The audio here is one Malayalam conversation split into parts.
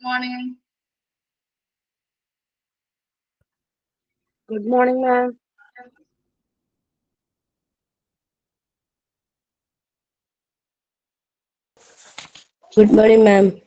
Good morning. Good morning, ma'am. Good morning, ma'am.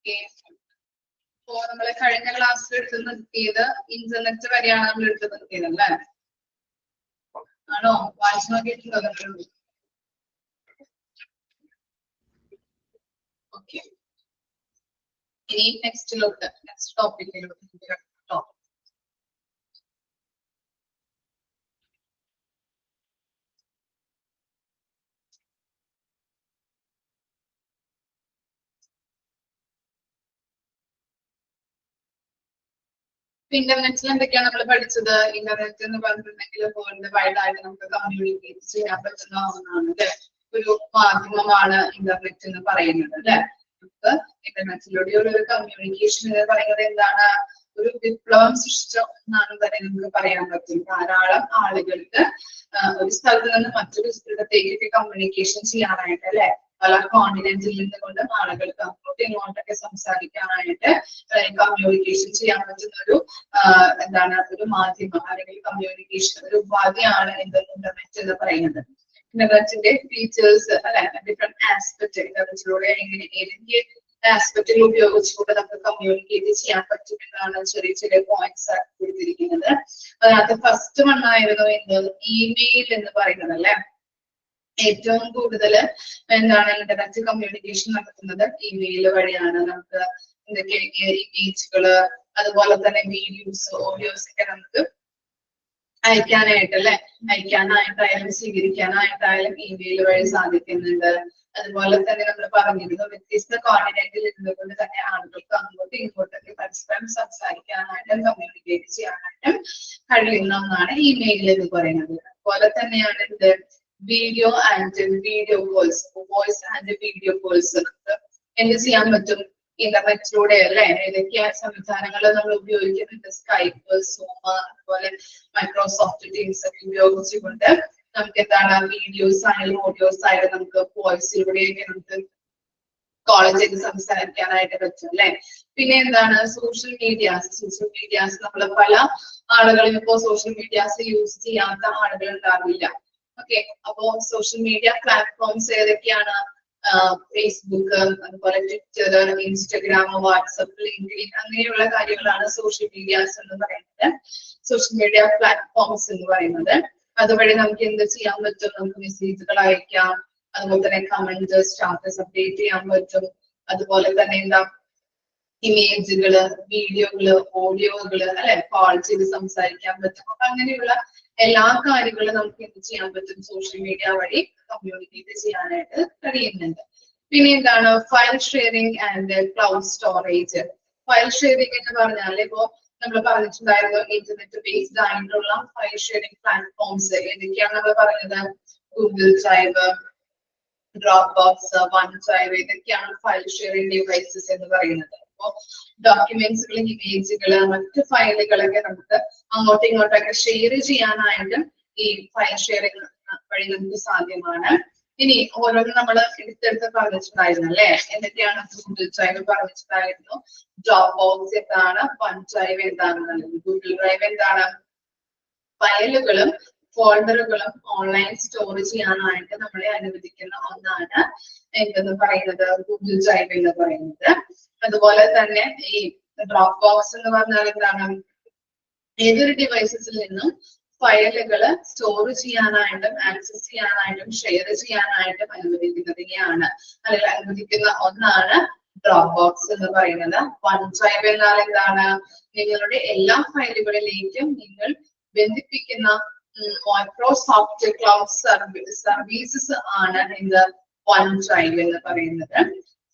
Okay. So നമ്മളെ കഴിഞ്ഞ ക്ലാസ്സിൽ എടുത്ത് നിർത്തിയത് ഇന്റർനെറ്റ് വരെയാണ് നമ്മൾ എടുത്ത് നിർത്തിയത് അല്ലേ? ആണോ? വായിച്ചു നോക്കിയിട്ടുണ്ടോ? ഓക്കെ. ഇനി നെക്സ്റ്റ് ടോപ്പിക്കിലോട്ട് ഇന്റർനെറ്റിൽ എന്തൊക്കെയാണ് നമ്മൾ പഠിച്ചത്? ഇന്റർനെറ്റ് എന്ന് പറഞ്ഞിട്ടുണ്ടെങ്കിൽ വേൾഡ് വൈഡ് ആയിട്ട് നമുക്ക് കമ്മ്യൂണിക്കേറ്റ് ചെയ്യാൻ പറ്റുന്ന ഒന്നാണ് അല്ലെ? ഒരു മാധ്യമമാണ് ഇന്റർനെറ്റ് എന്ന് പറയുന്നത് അല്ലെ? നമുക്ക് ഇന്റർനെറ്റിലൂടെ ഒരു കമ്മ്യൂണിക്കേഷൻ എന്ന് പറയുന്നത് എന്താണ്? ഒരു വിപ്ലവം സൃഷ്ടിച്ച ഒന്നാണ് തന്നെ നമുക്ക് പറയാൻ പറ്റും. ധാരാളം ആളുകൾക്ക് ഒരു സ്ഥലത്ത് നിന്ന് മറ്റൊരു സ്ഥലത്തേക്ക് കമ്മ്യൂണിക്കേഷൻ ചെയ്യാനായിട്ട് അല്ലെ? പല കോണ്ടിനെന്റിൽ നിന്നുകൊണ്ട് ആളുകൾക്ക് അങ്ങോട്ടും ഇങ്ങോട്ടൊക്കെ സംസാരിക്കാനായിട്ട് കമ്മ്യൂണിക്കേഷൻ ചെയ്യാൻ പറ്റുന്ന ഒരു എന്താണ് ഒരു മാധ്യമം അല്ലെങ്കിൽ കമ്മ്യൂണിക്കേഷൻ ഒരു ഉപാധിയാണ് ഇന്റർനെറ്റ് എന്ന് പറയുന്നത്. ഇന്റർനെറ്റിന്റെ ഫീച്ചേഴ്സ് അല്ലെ? ഡിഫറെന്റ് ആസ്പെക്ട് ഇന്റർനെറ്റിലൂടെ എങ്ങനെ ഏതൊക്കെ ആസ്പെക്റ്റുകൾ ഉപയോഗിച്ചുകൊണ്ട് നമുക്ക് കമ്മ്യൂണിക്കേറ്റ് ചെയ്യാൻ പറ്റും എന്നാണ് ചെറിയ ചെറിയ പോയിന്റ്സ് കൊടുത്തിരിക്കുന്നത്. അതിനകത്ത് ഫസ്റ്റ് വണ്ണായിരുന്നു എന്ത്? ഇമെയിൽ എന്ന് പറയുന്നത് അല്ലെ? ഏറ്റവും കൂടുതൽ എന്താണ് ഇന്റർനെറ്റ് കമ്മ്യൂണിക്കേഷൻ നടത്തുന്നത് ഇമെയിൽ വഴിയാണ്. നമുക്ക് എന്തൊക്കെ ഇമേജുകള് അതുപോലെ തന്നെ വീഡിയോസ് ഓഡിയോസ് ഒക്കെ നമുക്ക് അയക്കാനായിട്ട് അല്ലെ? അയക്കാനായിട്ടായാലും സ്വീകരിക്കാനായിട്ടായാലും ഇമെയിൽ വഴി സാധിക്കുന്നുണ്ട്. അതുപോലെ തന്നെ നമ്മൾ പറഞ്ഞിരുന്നു വ്യത്യസ്ത കോണ്ടിനെന്റിൽ ഇരുന്നുകൊണ്ട് തന്നെ ആളുകൾക്ക് അങ്ങോട്ടും ഇങ്ങോട്ടൊക്കെ പരസ്പരം സംസാരിക്കാനായിട്ടും കമ്മ്യൂണിക്കേറ്റ് ചെയ്യാനായിട്ടും കഴിയുന്ന ഒന്നാണ് ഇമെയിൽ എന്ന് പറയുന്നത്. അതുപോലെ തന്നെയാണ് ഇത് video and video calls, voice and video calls നമുക്ക് എന്ത് ചെയ്യാൻ പറ്റും? ഇന്റർനെറ്റിലൂടെ അല്ലെ? ഏതൊക്കെ സംവിധാനങ്ങൾ നമ്മൾ ഉപയോഗിക്കുന്നുണ്ട്? സ്കൈപ്പ്, സൂം, അതുപോലെ മൈക്രോസോഫ്റ്റ് ടീംസ് ഒക്കെ ഉപയോഗിച്ചുകൊണ്ട് നമുക്ക് എന്താണ് വീഡിയോസ് ആയാലും ഓഡിയോസ് ആയാലും നമുക്ക് വോയിസിലൂടെയൊക്കെ നമുക്ക് കോൾ ചെയ്ത് സംസാരിക്കാനായിട്ട് പറ്റും അല്ലെ? പിന്നെ എന്താണ് സോഷ്യൽ മീഡിയാസ് നമ്മൾ പല ആളുകളും ഇപ്പോ സോഷ്യൽ മീഡിയാസ് യൂസ് ചെയ്യാത്ത ആളുകൾ ഉണ്ടാവില്ല. ഓക്കെ, അപ്പോ സോഷ്യൽ മീഡിയ പ്ലാറ്റ്ഫോംസ് ഏതൊക്കെയാണ്? ഫേസ്ബുക്ക്, അതുപോലെ ട്വിറ്റർ, ഇൻസ്റ്റഗ്രാം, വാട്സപ്പ്, ലിങ്ക്ഡിൻ അങ്ങനെയുള്ള കാര്യങ്ങളാണ് സോഷ്യൽ മീഡിയാസ് എന്ന് പറയുന്നത്. സോഷ്യൽ മീഡിയ പ്ലാറ്റ്ഫോംസ് എന്ന് പറയുന്നത് അതുവഴി നമുക്ക് എന്ത് ചെയ്യാൻ പറ്റും? നമുക്ക് മെസ്സേജുകൾ അയക്കാം, അതുപോലെ തന്നെ കമന്റ് സ്റ്റാറ്റസ് അപ്ഡേറ്റ് ചെയ്യാൻ പറ്റും. അതുപോലെ തന്നെ എന്താ ഇമേജുകള്, വീഡിയോകള്, ഓഡിയോകള് അല്ലെ? കോൾ ചെയ്ത് സംസാരിക്കാൻ പറ്റും. അപ്പൊ അങ്ങനെയുള്ള എല്ലാ കാര്യങ്ങളും നമുക്ക് എന്ത് ചെയ്യാൻ പറ്റും? സോഷ്യൽ മീഡിയ വഴി കമ്മ്യൂണിക്കേറ്റ് ചെയ്യാനായിട്ട് കഴിയുന്നുണ്ട്. പിന്നെ എന്താണ് file sharing and cloud storage. File sharing എന്ന് പറഞ്ഞാൽ ഇപ്പോ നമ്മൾ പറഞ്ഞിട്ടുണ്ടായിരുന്നു ഇന്റർനെറ്റ് ബേസ്ഡ് ആയിട്ടുള്ള ഫയൽ ഷെയറിംഗ് പ്ലാറ്റ്ഫോംസ് ഏതൊക്കെയാണ് നമ്മൾ പറഞ്ഞത്? Google drive, drop box, one drive ഇതൊക്കെയാണ് ഫയൽ ഷെയറിംഗ് ഡിവൈസസ് എന്ന് പറയുന്നത്. അപ്പോ ഡോക്യുമെന്റ്സുകൾ, ഇമേജുകള്, മറ്റ് ഫയലുകളൊക്കെ നമുക്ക് അങ്ങോട്ടും ഇങ്ങോട്ടൊക്കെ ഷെയർ ചെയ്യാനായിട്ട് ഈ ഫയൽ ഷെയറിംഗ് വഴി നമുക്ക് സാധ്യമാണ്. ഇനി ഓരോന്നും നമ്മൾ എടുത്തെടുത്ത് പറഞ്ഞിട്ടുണ്ടായിരുന്നു അല്ലെ? എന്തൊക്കെയാണ്? ഗൂഗിൾ ഡ്രൈവ് പറഞ്ഞിട്ടുണ്ടായിരുന്നു, ഡ്രോപ്പ് ബോക്സ് എന്താണ്, വൺ ഡ്രൈവ് എന്താണെന്നുള്ളത്. ഗൂഗിൾ ഡ്രൈവ് എന്താണ്? ഫയലുകളും ഫോൾഡറുകളും ഓൺലൈൻ സ്റ്റോർ ചെയ്യാനായിട്ട് നമ്മളെ അനുവദിക്കുന്ന ഒന്നാണ് എന്തെന്ന് പറയുന്നത്? ഗൂഗിൾ ഡ്രൈവ് എന്ന് പറയുന്നത്. അതുപോലെ തന്നെ ഈ ഡ്രോപ്പ് ബോക്സ് എന്ന് പറഞ്ഞാൽ എന്താണ്? ഏതൊരു ഡിവൈസസിൽ നിന്നും ഫയലുകൾ സ്റ്റോർ ചെയ്യാനായിട്ടും ആക്സസ് ചെയ്യാനായിട്ടും ഷെയർ ചെയ്യാനായിട്ടും അനുവദിക്കുന്നതിനെയാണ് അല്ലെങ്കിൽ അനുവദിക്കുന്ന ഒന്നാണ് ഡ്രോപ്പ് ബോക്സ് എന്ന് പറയുന്നത്. വൺ ഡ്രൈവ് എന്നാൽ എന്താണ്? നിങ്ങളുടെ എല്ലാ ഫയലുകളിലേക്കും നിങ്ങൾ ബന്ധിപ്പിക്കുന്ന മൈക്രോസോഫ്റ്റ് ക്ലൗഡ് സർവീസസ് ആണ് ഇത് വൺ ഡ്രൈവ് എന്ന് പറയുന്നത്.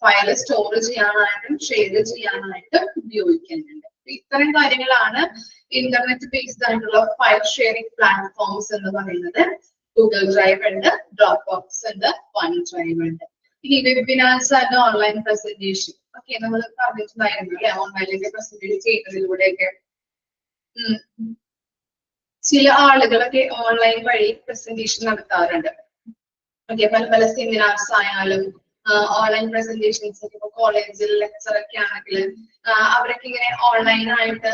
ഫയൽ സ്റ്റോർ ചെയ്യാനായിട്ടും ഷെയർ ചെയ്യാനായിട്ടും ഉപയോഗിക്കുന്നുണ്ട്. ഇത്തരം കാര്യങ്ങളാണ് ഇന്റർനെറ്റ് ബേസ്ഡ് ആയിട്ടുള്ള ഫയൽ ഷെയറിംഗ് പ്ലാറ്റ്ഫോംസ് എന്ന് പറയുന്നത്. ഗൂഗിൾ ഡ്രൈവ് ഉണ്ട്, ഡ്രോപ്പ് ബോക്സ് ഉണ്ട്, വൺ ഡ്രൈവ് ഉണ്ട്. ഇനി വെബിനാർസ് ആൻഡ് ഓൺലൈൻ പ്രസന്റേഷൻ ഒക്കെ നമ്മൾ പറഞ്ഞിട്ടുണ്ടായിരുന്നു അല്ലെ, ഓൺലൈനിലേക്ക് പ്രസന്റേഷൻ ചെയ്യുന്നതിലൂടെയൊക്കെ ചില ആളുകളൊക്കെ ഓൺലൈൻ വഴി പ്രസന്റേഷൻ നടത്താറുണ്ട്. ഓക്കെ, പല പല സെമിനാർസ് ആയാലും ഓൺലൈൻ പ്രസന്റേഷൻസ് ഇപ്പൊ കോളേജിൽ ലെക്ചർ ഒക്കെ ആണെങ്കിൽ അവരൊക്കെ ഇങ്ങനെ ഓൺലൈൻ ആയിട്ട്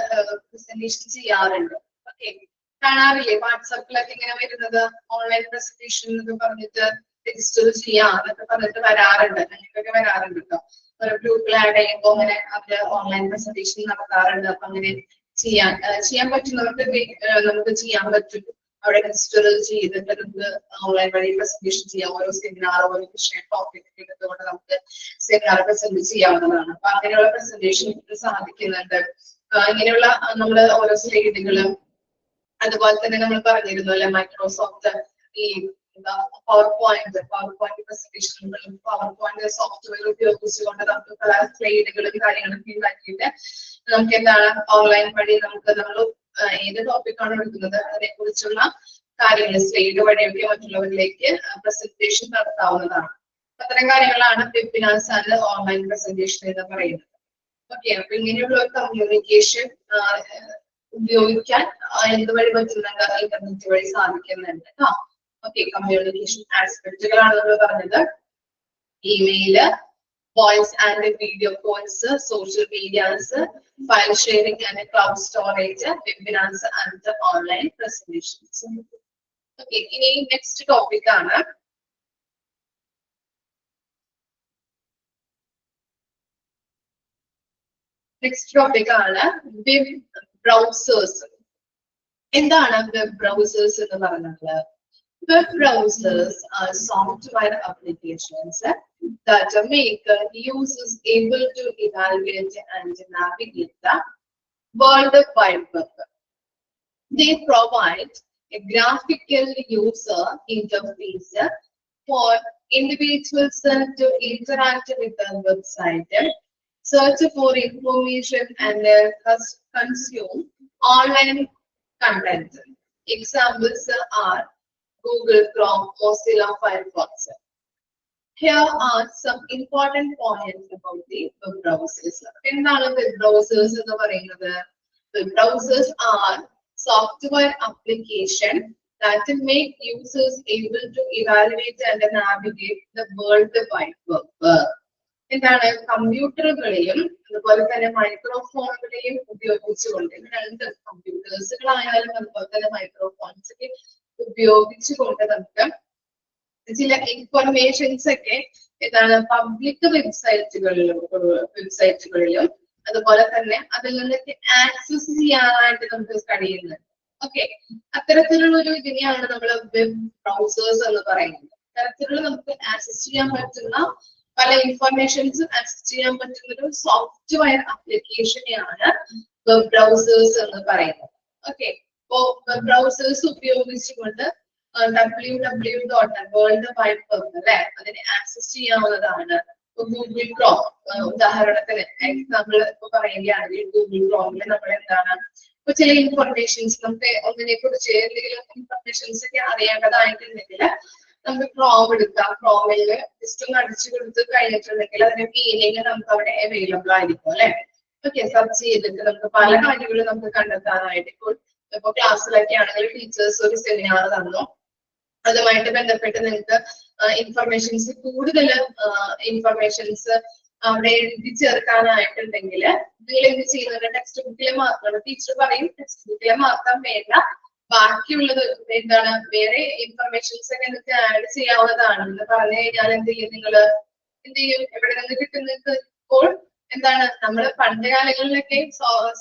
പ്രസന്റേഷൻ ചെയ്യാറുണ്ട്. ഓക്കെ, കാണാറില്ലേ വാട്സാപ്പിലൊക്കെ ഇങ്ങനെ വരുന്നത് ഓൺലൈൻ പ്രസന്റേഷൻ എന്നൊക്കെ പറഞ്ഞിട്ട് രജിസ്റ്റർ ചെയ്യാം എന്നൊക്കെ പറഞ്ഞിട്ട് വരാറുണ്ട്. ഞങ്ങൾക്കൊക്കെ വരാറുണ്ട് കേട്ടോ. ഒരു ഗ്രൂപ്പിൽ ആഡ് ചെയ്യുമ്പോൾ അങ്ങനെ അവര് ഓൺലൈൻ പ്രസന്റേഷൻ നടത്താറുണ്ട്. അപ്പൊ അങ്ങനെ ചെയ്യാൻ പറ്റുന്നവർക്ക് നമുക്ക് ചെയ്യാൻ പറ്റും. അവിടെ രജിസ്റ്റർ ചെയ്തിട്ട് നമുക്ക് ഓൺലൈൻ വഴി പ്രസന്റേഷൻ ചെയ്യാം. ഓരോ സെമിനാർ ഓരോ വിഷയം ടോപ്പിക് എടുത്തുകൊണ്ട് നമുക്ക് സെമിനാർ പ്രസന്റ് ചെയ്യാവുന്നതാണ്. അപ്പൊ അങ്ങനെയുള്ള പ്രസന്റേഷൻ സാധിക്കുന്നുണ്ട്. ഇങ്ങനെയുള്ള നമ്മള് ഓരോ സ്ലൈഡുകളും അതുപോലെ തന്നെ നമ്മൾ പറഞ്ഞിരുന്നു അല്ലെ, മൈക്രോസോഫ്റ്റ് ഈ പവർ പോയിന്റ് പ്രസന്റേഷനുകളും പവർ പോയിന്റ് സോഫ്റ്റ്വെയർ ഉപയോഗിച്ചുകൊണ്ട് നമുക്ക് പല സ്ലൈഡുകളും കാര്യങ്ങളൊക്കെ ഉണ്ടാക്കിയിട്ട് നമുക്ക് എന്താണ് ഓൺലൈൻ വഴി നമുക്ക് നമ്മൾ ഏത് ടോപ്പിക്കാണ് എടുക്കുന്നത് അതിനെ കുറിച്ചുള്ള കാര്യങ്ങൾ സ്ലൈഡ് വഴിയൊക്കെ മറ്റുള്ളവരിലേക്ക് പ്രസന്റേഷൻ നടത്താവുന്നതാണ്. അത്തരം കാര്യങ്ങളാണ് വെബിനാർസ് ആൻഡ് ഓൺലൈൻ പ്രസന്റേഷൻ എന്ന് പറയുന്നത്. ഓക്കെ, അപ്പൊ ഇങ്ങനെയുള്ള ഒരു കമ്മ്യൂണിക്കേഷൻ ഉപയോഗിക്കാൻ എന്തുവഴി പറ്റുന്നുണ്ട്? ഇന്റർനെറ്റ് വഴി സാധിക്കുന്നുണ്ട് കേട്ടോ. ഓക്കെ, കമ്മ്യൂണിക്കേഷൻ ആസ്പെക്റ്റുകളാണ് നമ്മൾ പറഞ്ഞത്. Email, voice and video calls, social medias, file sharing and cloud storage, webinars and online presentations. Okay, ini next topic ആണ്. Next topic ആണ് web browsers. എന്താണ് web browsers എന്ന് പറഞ്ഞാൽ? Web browsers are software applications that make users able to evaluate and navigate the World Wide Web. They provide a graphical user interface for individuals to interact with the website, search for information, and consume online content. Examples are Google Chrome, Mozilla Firefox. Here are some important points about the web browsers. എന്താണ് web browsers എന്ന് പറയുന്നത്? Web browsers are software application that make users able to evaluate and navigate the World Wide Web. എന്താണ്? കമ്പ്യൂട്ടറുകളെയും അതുപോലെ തന്നെ മൈക്രോഫോണുകളെയും ഉപയോഗിച്ചുകൊണ്ട്, രണ്ട് കമ്പ്യൂട്ടേഴ്സുകളായാലും അതുപോലെ തന്നെ മൈക്രോഫോൺസ് ഒക്കെ ഉപയോഗിച്ചുകൊണ്ട് നമുക്ക് ചില ഇൻഫർമേഷൻസ് ഒക്കെ എന്താണ് പബ്ലിക് വെബ്സൈറ്റുകളിലും അതുപോലെ തന്നെ അതിൽ നിന്നൊക്കെ ആക്സസ് ചെയ്യാനായിട്ട് നമുക്ക് കഴിയുന്നത്. ഓക്കെ, അത്തരത്തിലുള്ള ഒരു ഇതിനെയാണ് നമ്മൾ വെബ് ബ്രൗസേഴ്സ് എന്ന് പറയുന്നത്. അത്തരത്തിലുള്ള നമുക്ക് ആക്സസ് ചെയ്യാൻ പറ്റുന്ന പല ഇൻഫർമേഷൻസും ആക്സസ് ചെയ്യാൻ പറ്റുന്ന ഒരു സോഫ്റ്റ്വെയർ ആപ്ലിക്കേഷനെയാണ് വെബ് ബ്രൗസേഴ്സ് എന്ന് പറയുന്നത്. ഓക്കെ, അപ്പോ വെബ് ബ്രൗസേഴ്സ് ഉപയോഗിച്ചുകൊണ്ട് www.world wide web അല്ലെ അതിനെ ആക്സസ് ചെയ്യാവുന്നതാണ്. ഗൂഗിൾ ക്രോം ഉദാഹരണത്തിന് എക്സാമ്പിൾ പറയുകയാണെങ്കിൽ ഗൂഗിൾ ക്രോമിൽ നമ്മൾ എന്താണ് ഇപ്പൊ ചില ഇൻഫർമേഷൻസ് നമുക്ക് ഒന്നിനെ കുറിച്ച് എന്തെങ്കിലും ഇൻഫർമേഷൻസ് ഒക്കെ അറിയേണ്ടതായിട്ടുണ്ടെങ്കിൽ നമുക്ക് ക്രോം എടുക്കാം. ക്രോമിൽ ജസ്റ്റ് ഒന്ന് അടിച്ചു കൊടുത്ത് കഴിഞ്ഞിട്ടുണ്ടെങ്കിൽ അതിന്റെ മീനിങ് നമുക്ക് അവിടെ അവൈലബിൾ ആയിരിക്കും അല്ലെ. ഓക്കെ, സെർച്ച് ചെയ്തിട്ട് നമുക്ക് പല കാര്യങ്ങളും നമുക്ക് കണ്ടെത്താനായിട്ട് ഇപ്പൊ ക്ലാസ്സിലൊക്കെ ആണെങ്കിൽ ടീച്ചേഴ്സ് ഒരു സെമിനാർ തന്നു, അതുമായിട്ട് ബന്ധപ്പെട്ട് നിങ്ങൾക്ക് ഇൻഫർമേഷൻസ് കൂടുതൽ ഇൻഫർമേഷൻസ് അവിടെ എഴുതി ചേർക്കാനായിട്ടുണ്ടെങ്കിൽ നിങ്ങൾ എന്ത് ചെയ്യുന്നത്? ടെക്സ്റ്റ് ബുക്കിലെ മാത്രമാണ്. ടീച്ചർ പറയും ടെക്സ്റ്റ് ബുക്കിലെ മാത്രം വേണ്ട, ബാക്കിയുള്ളത് എന്താണ് വേറെ ഇൻഫർമേഷൻസ് ഒക്കെ നിങ്ങൾക്ക് ആഡ് ചെയ്യാവുന്നതാണ് എന്ന് പറഞ്ഞു കഴിഞ്ഞാൽ എന്ത് ചെയ്യും? നിങ്ങൾ എന്ത് ചെയ്യും? എവിടെ നിന്ന് കിട്ടുന്നത്? ഇപ്പോൾ എന്താണ് നമ്മൾ പണ്ട് കാലങ്ങളിലൊക്കെ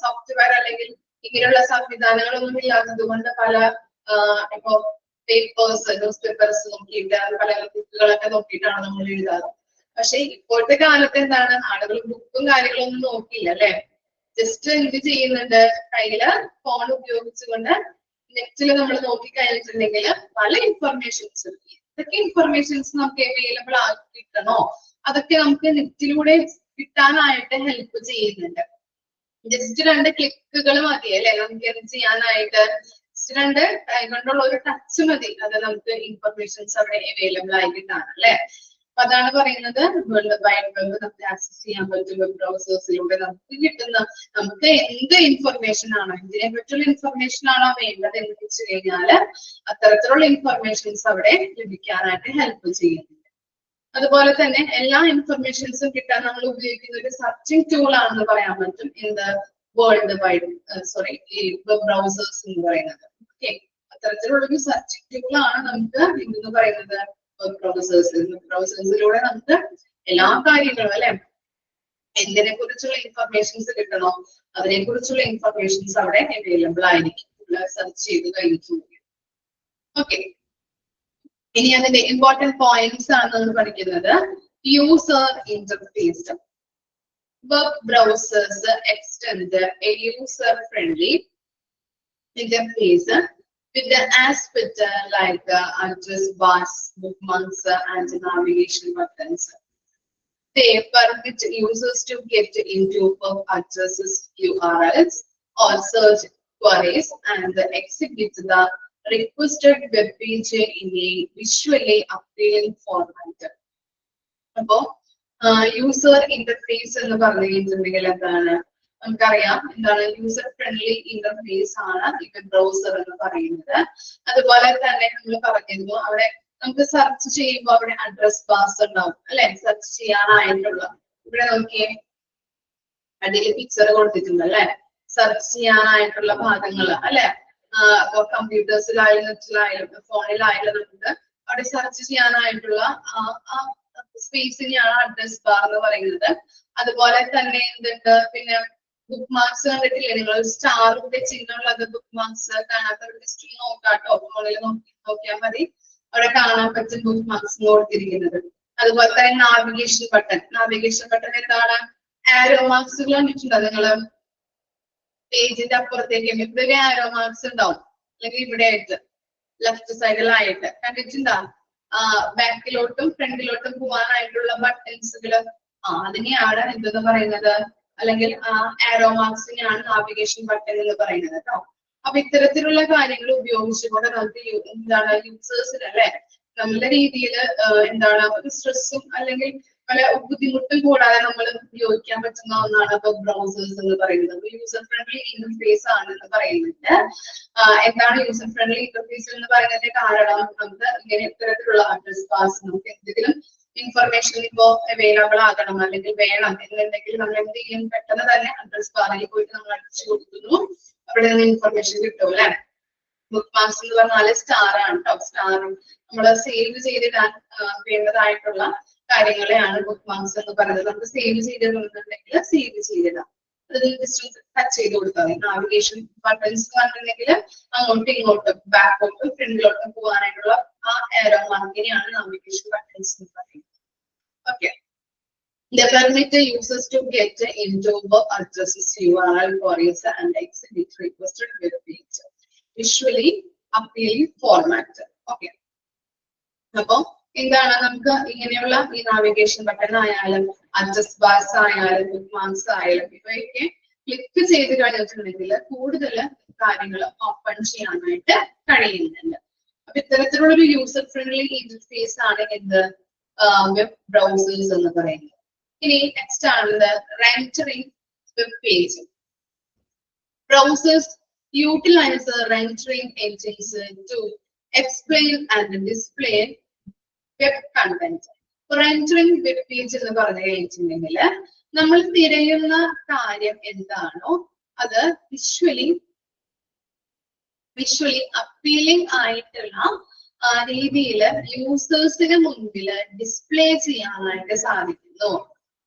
സോഫ്റ്റ്വെയർ അല്ലെങ്കിൽ ഇങ്ങനെയുള്ള സംവിധാനങ്ങളൊന്നും ഇല്ലാത്തത് കൊണ്ട് പല ഇപ്പൊ പേപ്പേഴ്സ് ന്യൂസ് പേപ്പേഴ്സ് നോക്കിയിട്ട് പല ബുക്കുകളൊക്കെ നോക്കിയിട്ടാണ് നമ്മൾ എഴുതാറ്. പക്ഷെ ഇപ്പോഴത്തെ കാലത്ത് എന്താണ്, ആളുകൾ ബുക്കും കാര്യങ്ങളൊന്നും നോക്കില്ല അല്ലെ. ജസ്റ്റ് എന്ത് ചെയ്യുന്നുണ്ട്, കയ്യില് ഫോൺ ഉപയോഗിച്ചുകൊണ്ട് നെറ്റിൽ നമ്മൾ നോക്കി കഴിഞ്ഞിട്ടുണ്ടെങ്കിൽ പല ഇൻഫർമേഷൻസ്, ഇതൊക്കെ ഇൻഫർമേഷൻസ് നമുക്ക് അവൈലബിൾ ആക്കി കിട്ടണോ, അതൊക്കെ നമുക്ക് നെറ്റിലൂടെ കിട്ടാനായിട്ട് ഹെൽപ്പ് ചെയ്യുന്നുണ്ട്. ജസ്റ്റ് 2 ക്ലിക്കുകൾ മതി അല്ലെ നമുക്ക് എന്ത് ചെയ്യാനായിട്ട്. ജസ്റ്റ് 2 കൊണ്ടുള്ള ഒരു ടച്ച് മതി, അത് നമുക്ക് ഇൻഫർമേഷൻസ് അവിടെ അവൈലബിൾ ആയി കിട്ടാണ് അല്ലെ. അപ്പൊ അതാണ് പറയുന്നത്, വേൾഡ് വൈഡ് വെബ് നമുക്ക് ആക്സസ് ചെയ്യാൻ പറ്റും. വെബ് ബ്രൗസേഴ്സിലൂടെ നമുക്ക് കിട്ടുന്ന, നമുക്ക് എന്ത് ഇൻഫർമേഷൻ ആണോ, ഇതിനെ പറ്റിയുള്ള ഇൻഫർമേഷൻ ആണോ വേണ്ടത് എന്ന് വെച്ച് കഴിഞ്ഞാൽ അത്തരത്തിലുള്ള ഇൻഫർമേഷൻസ് അവിടെ ലഭിക്കാനായിട്ട് ഹെൽപ്പ് ചെയ്യുന്നുണ്ട്. അതുപോലെ തന്നെ എല്ലാ ഇൻഫർമേഷൻസും കിട്ടാൻ നമ്മൾ ഉപയോഗിക്കുന്ന ഒരു സെർച്ചിങ് ടൂൾ ആണെന്ന് പറയാൻ പറ്റും എന്ത്, വേൾഡ് വൈഡ് ഈ വെബ് ബ്രൗസേഴ്സ് എന്ന് പറയുന്നത്. ഓക്കെ, അത്തരത്തിലുള്ള ഒരു സെർച്ചിങ് ടൂൾ ആണ് നമുക്ക് എന്തെന്ന് പറയുന്നത് വെബ് ബ്രൗസേഴ്സ്. വെബ് ബ്രൗസേഴ്സിലൂടെ നമുക്ക് എല്ലാ കാര്യങ്ങളും അല്ലെ, എന്തിനെ കുറിച്ചുള്ള ഇൻഫർമേഷൻസ് കിട്ടണോ അതിനെ കുറിച്ചുള്ള ഇൻഫർമേഷൻസ് അവിടെ അവൈലബിൾ ആയിരിക്കും സെർച്ച് ചെയ്ത് കഴിഞ്ഞു. ഓക്കെ, ഇനി അതിന്റെ ഇമ്പോർട്ടന്റ് പോയിന്റ്സ് ആണ് നമ്മൾ പഠിക്കുന്നത്. User interface. Web browsers extend A user friendly interface with the aspect like address bars, bookmarks, and navigation buttons. They permit users to get into web addresses, URLs, or search queries and exhibit the requested web page in a visually appealing format. അപ്പോ യൂസർ ഇന്റർഫേസ് എന്ന് പറഞ്ഞു കഴിഞ്ഞിട്ടുണ്ടെങ്കിൽ എന്താണ്, നമുക്കറിയാം എന്താണ് യൂസർ ഫ്രണ്ട്ലി ഇന്റർഫേസ് ആണ് ഈ വെബ് ബ്രൗസർ എന്ന് പറയുന്നത്. അതുപോലെ തന്നെ നമ്മൾ പറഞ്ഞിരുന്നു അവിടെ നമുക്ക് സെർച്ച് ചെയ്യുമ്പോൾ അവിടെ അഡ്രസ് ബാർസ് ഉണ്ടാവും അല്ലെ, സെർച്ച് ചെയ്യാനായിട്ടുള്ള. ഇവിടെ നോക്കിയേ, അടിയിൽ പിക്ചർ കൊടുത്തിട്ടുണ്ട് അല്ലെ, സെർച്ച് ചെയ്യാനായിട്ടുള്ള ഭാഗങ്ങൾ അല്ലെ. അപ്പൊ കമ്പ്യൂട്ടേഴ്സിലായാലും നെറ്റിലായാലും ഫോണിലായാലും നമുക്ക് അവിടെ സെർച്ച് ചെയ്യാനായിട്ടുള്ള സ്പേസിനെയാണ് അഡ്രസ് ബാർ എന്ന് പറയുന്നത്. അതുപോലെ തന്നെ എന്തുണ്ട്, പിന്നെ ബുക്ക് മാർക്സ് കണ്ടിട്ടില്ലേ നിങ്ങൾ, സ്റ്റാറിന്റെ ചിഹ്നമുള്ളത് ബുക്ക് മാർക്സ് കാണാത്തവർക്ക് ജസ്റ്റ് നോക്കാട്ടോ, ഫോണിൽ നോക്കിയാൽ മതി, അവിടെ കാണാൻ പറ്റും ബുക്ക് മാർക്സ് കൊടുത്തിരിക്കുന്നത്. അതുപോലെ തന്നെ നാവിഗേഷൻ ബട്ടൺ. നാവിഗേഷൻ ബട്ടൺ എന്താണ്, ആരോ മാർക്സുകൾ കണ്ടിട്ടുണ്ടോ നിങ്ങള്, പേജിന്റെ അപ്പുറത്തേക്ക് ഇവിടെ ആരോ മാർക്സ് ഉണ്ടാവും, അല്ലെങ്കിൽ ഇവിടെ ആയിട്ട് ലെഫ്റ്റ് സൈഡിലായിട്ട് കണ്ടിട്ടുണ്ടോ, ബാക്കിലോട്ടും ഫ്രണ്ടിലോട്ടും പോകാനായിട്ടുള്ള ബട്ടൺസുകള്, അതിനെയാണ് എന്തെന്ന് പറയുന്നത്, അല്ലെങ്കിൽ ആരോ മാർക്സിനെയാണ് നാവിഗേഷൻ ബട്ടൺ എന്ന് പറയുന്നത് കേട്ടോ. അപ്പൊ ഇത്തരത്തിലുള്ള കാര്യങ്ങൾ ഉപയോഗിച്ചുകൊണ്ട് നമുക്ക് എന്താണ് യൂസേഴ്സിന് അല്ലെ നല്ല രീതിയിൽ എന്താണ് ഒരു സ്ട്രെസ്സും അല്ലെങ്കിൽ പല ബുദ്ധിമുട്ടും കൂടാതെ നമ്മൾ ഉപയോഗിക്കാൻ പറ്റുന്ന ഒന്നാണ് വെബ് ബ്രൗസേഴ്സ് എന്ന് പറയുന്നത്. യൂസർ ഫ്രണ്ട്ലി ഇന്റർഫേസ് ആണ് എന്ന് പറയുന്നുണ്ട്. എന്താണ് യൂസർ ഫ്രണ്ട്ലി ഇന്റർഫേസ് എന്ന് പറയുന്നതിന്റെ കാരണം, നമുക്ക് ഇങ്ങനെ ഇത്തരത്തിലുള്ള അഡ്രസ് ബാർസ്, നമുക്ക് എന്തെങ്കിലും ഇൻഫർമേഷൻ ഇപ്പോ അവൈലബിൾ ആകണം അല്ലെങ്കിൽ വേണം എന്നുണ്ടെങ്കിൽ നമ്മൾ എന്ത് ചെയ്യും, പെട്ടെന്ന് തന്നെ അഡ്രസ് ബാറിൽ പോയിട്ട് നമ്മൾ അടിച്ചു കൊടുക്കുന്നു, അവിടെ നിന്ന് ഇൻഫർമേഷൻ കിട്ടും അല്ലെ. ബുക്ക് മാർക്സ് എന്ന് പറഞ്ഞാല് സ്റ്റാർ ആണ് കേട്ടോ. സ്റ്റാറും നമ്മൾ സേവ് ചെയ്തിടാൻ വേണ്ടതായിട്ടുള്ള കാര്യങ്ങളെയാണ് ബുക്ക് മാർക്സ് എന്ന് പറയുന്നത്. നമുക്ക് സേവ് ചെയ്തിട്ടുണ്ടെങ്കിൽ സേവ് ചെയ്തിടാം, അത് ജസ്റ്റ് ടച്ച് ചെയ്ത് കൊടുത്താൽ മതി. നാവിഗേഷൻ ബട്ടൺസ് പറഞ്ഞിട്ടുണ്ടെങ്കിൽ അങ്ങോട്ടും ഇങ്ങോട്ടും ബാക്കോട്ടും ഫ്രണ്ടിലോട്ടും പോകാനായിട്ടുള്ള ആ ആരോ മാർക്കിനെയാണ് നാവിഗേഷൻ ബട്ടൺസ് എന്ന് പറയുന്നത്. Okay. They permit the users to get into web addresses, URL queries, and exhibit requested web page. Visually appealing format. Okay. അപ്പൊ എന്താണ്, നമുക്ക് ഇങ്ങനെയുള്ള ഈ നാവിഗേഷൻ ബട്ടൺ ആയാലും അഡ്രസ് ബാർസ് ആയാലും ബുക്ക് മാർക്സ് ആയാലും ഇവയൊക്കെ ക്ലിക്ക് ചെയ്ത് കഴിഞ്ഞിട്ടുണ്ടെങ്കിൽ കൂടുതൽ കാര്യങ്ങൾ ഓപ്പൺ ചെയ്യാനായിട്ട് കഴിയുന്നുണ്ട്. അപ്പൊ ഇത്തരത്തിലുള്ള ഒരു യൂസർ ഫ്രണ്ട്ലി ഇന്റർഫേസ് ആണ് എന്ത് വെബ് ബ്രൗസേഴ്സ് എന്ന് പറയുന്നത്. ഇനി നെക്സ്റ്റ് ആണ് rendering web page. Browsers utilise rendering engines to explain and display web content. Rendering web page എന്ന് പറഞ്ഞു കഴിഞ്ഞിട്ടുണ്ടെങ്കിൽ നമ്മൾ തിരയുന്ന കാര്യം എന്താണോ അത് വിഷ്വലി അപ്പീലിംഗ് ആയിട്ടുള്ള രീതിയിൽ യൂസേഴ്സിന് മുൻപിൽ ഡിസ്പ്ലേ ചെയ്യാനായിട്ട് സാധിക്കുന്നു.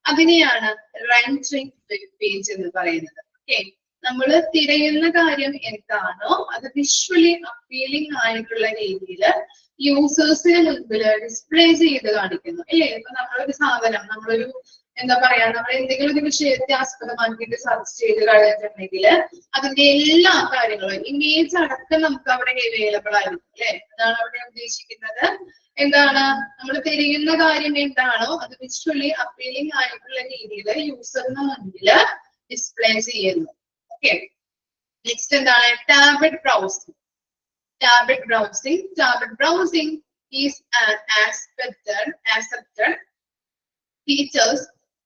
അതിനെയാണ് റെൻഡറിംഗ് വെബ് പേജ് എന്ന് പറയുന്നത്. ഓക്കെ, നമ്മൾ തിരയുന്ന കാര്യം എന്താണോ അത് വിഷ്വലി അപ്പീലിംഗ് ആയിട്ടുള്ള രീതിയിൽ യൂസേഴ്സിന് മുൻപിൽ ഡിസ്പ്ലേ ചെയ്ത് കാണിക്കുന്നു അല്ലേ. ഇപ്പൊ നമ്മളൊരു സാധനം നമ്മളൊരു എന്താ പറയാ നമ്മൾ എന്തെങ്കിലും ഒരു വിഷയത്തെ ആസ്പദമാക്കിയിട്ട് സെർച്ച് ചെയ്ത് കഴിഞ്ഞിട്ടുണ്ടെങ്കിൽ അതിന്റെ എല്ലാ കാര്യങ്ങളും ഇമേജ് അടക്കം നമുക്ക് അവിടെ അവൈലബിൾ ആയിരിക്കും അല്ലെ. അതാണ് അവിടെ ഉദ്ദേശിക്കുന്നത്. എന്താണ് നമ്മൾ തിരയുന്ന കാര്യം എന്താണോ അത് വിഷ്വലി അപ്പീലിംഗ് ആയിട്ടുള്ള രീതിയിൽ യൂസറിന് മുൻപിൽ ഡിസ്പ്ലേ ചെയ്യുന്നു. ഓക്കെ, നെക്സ്റ്റ് എന്താണ് ടാബഡ് browsing. ടാബഡ് browsing is an accepted features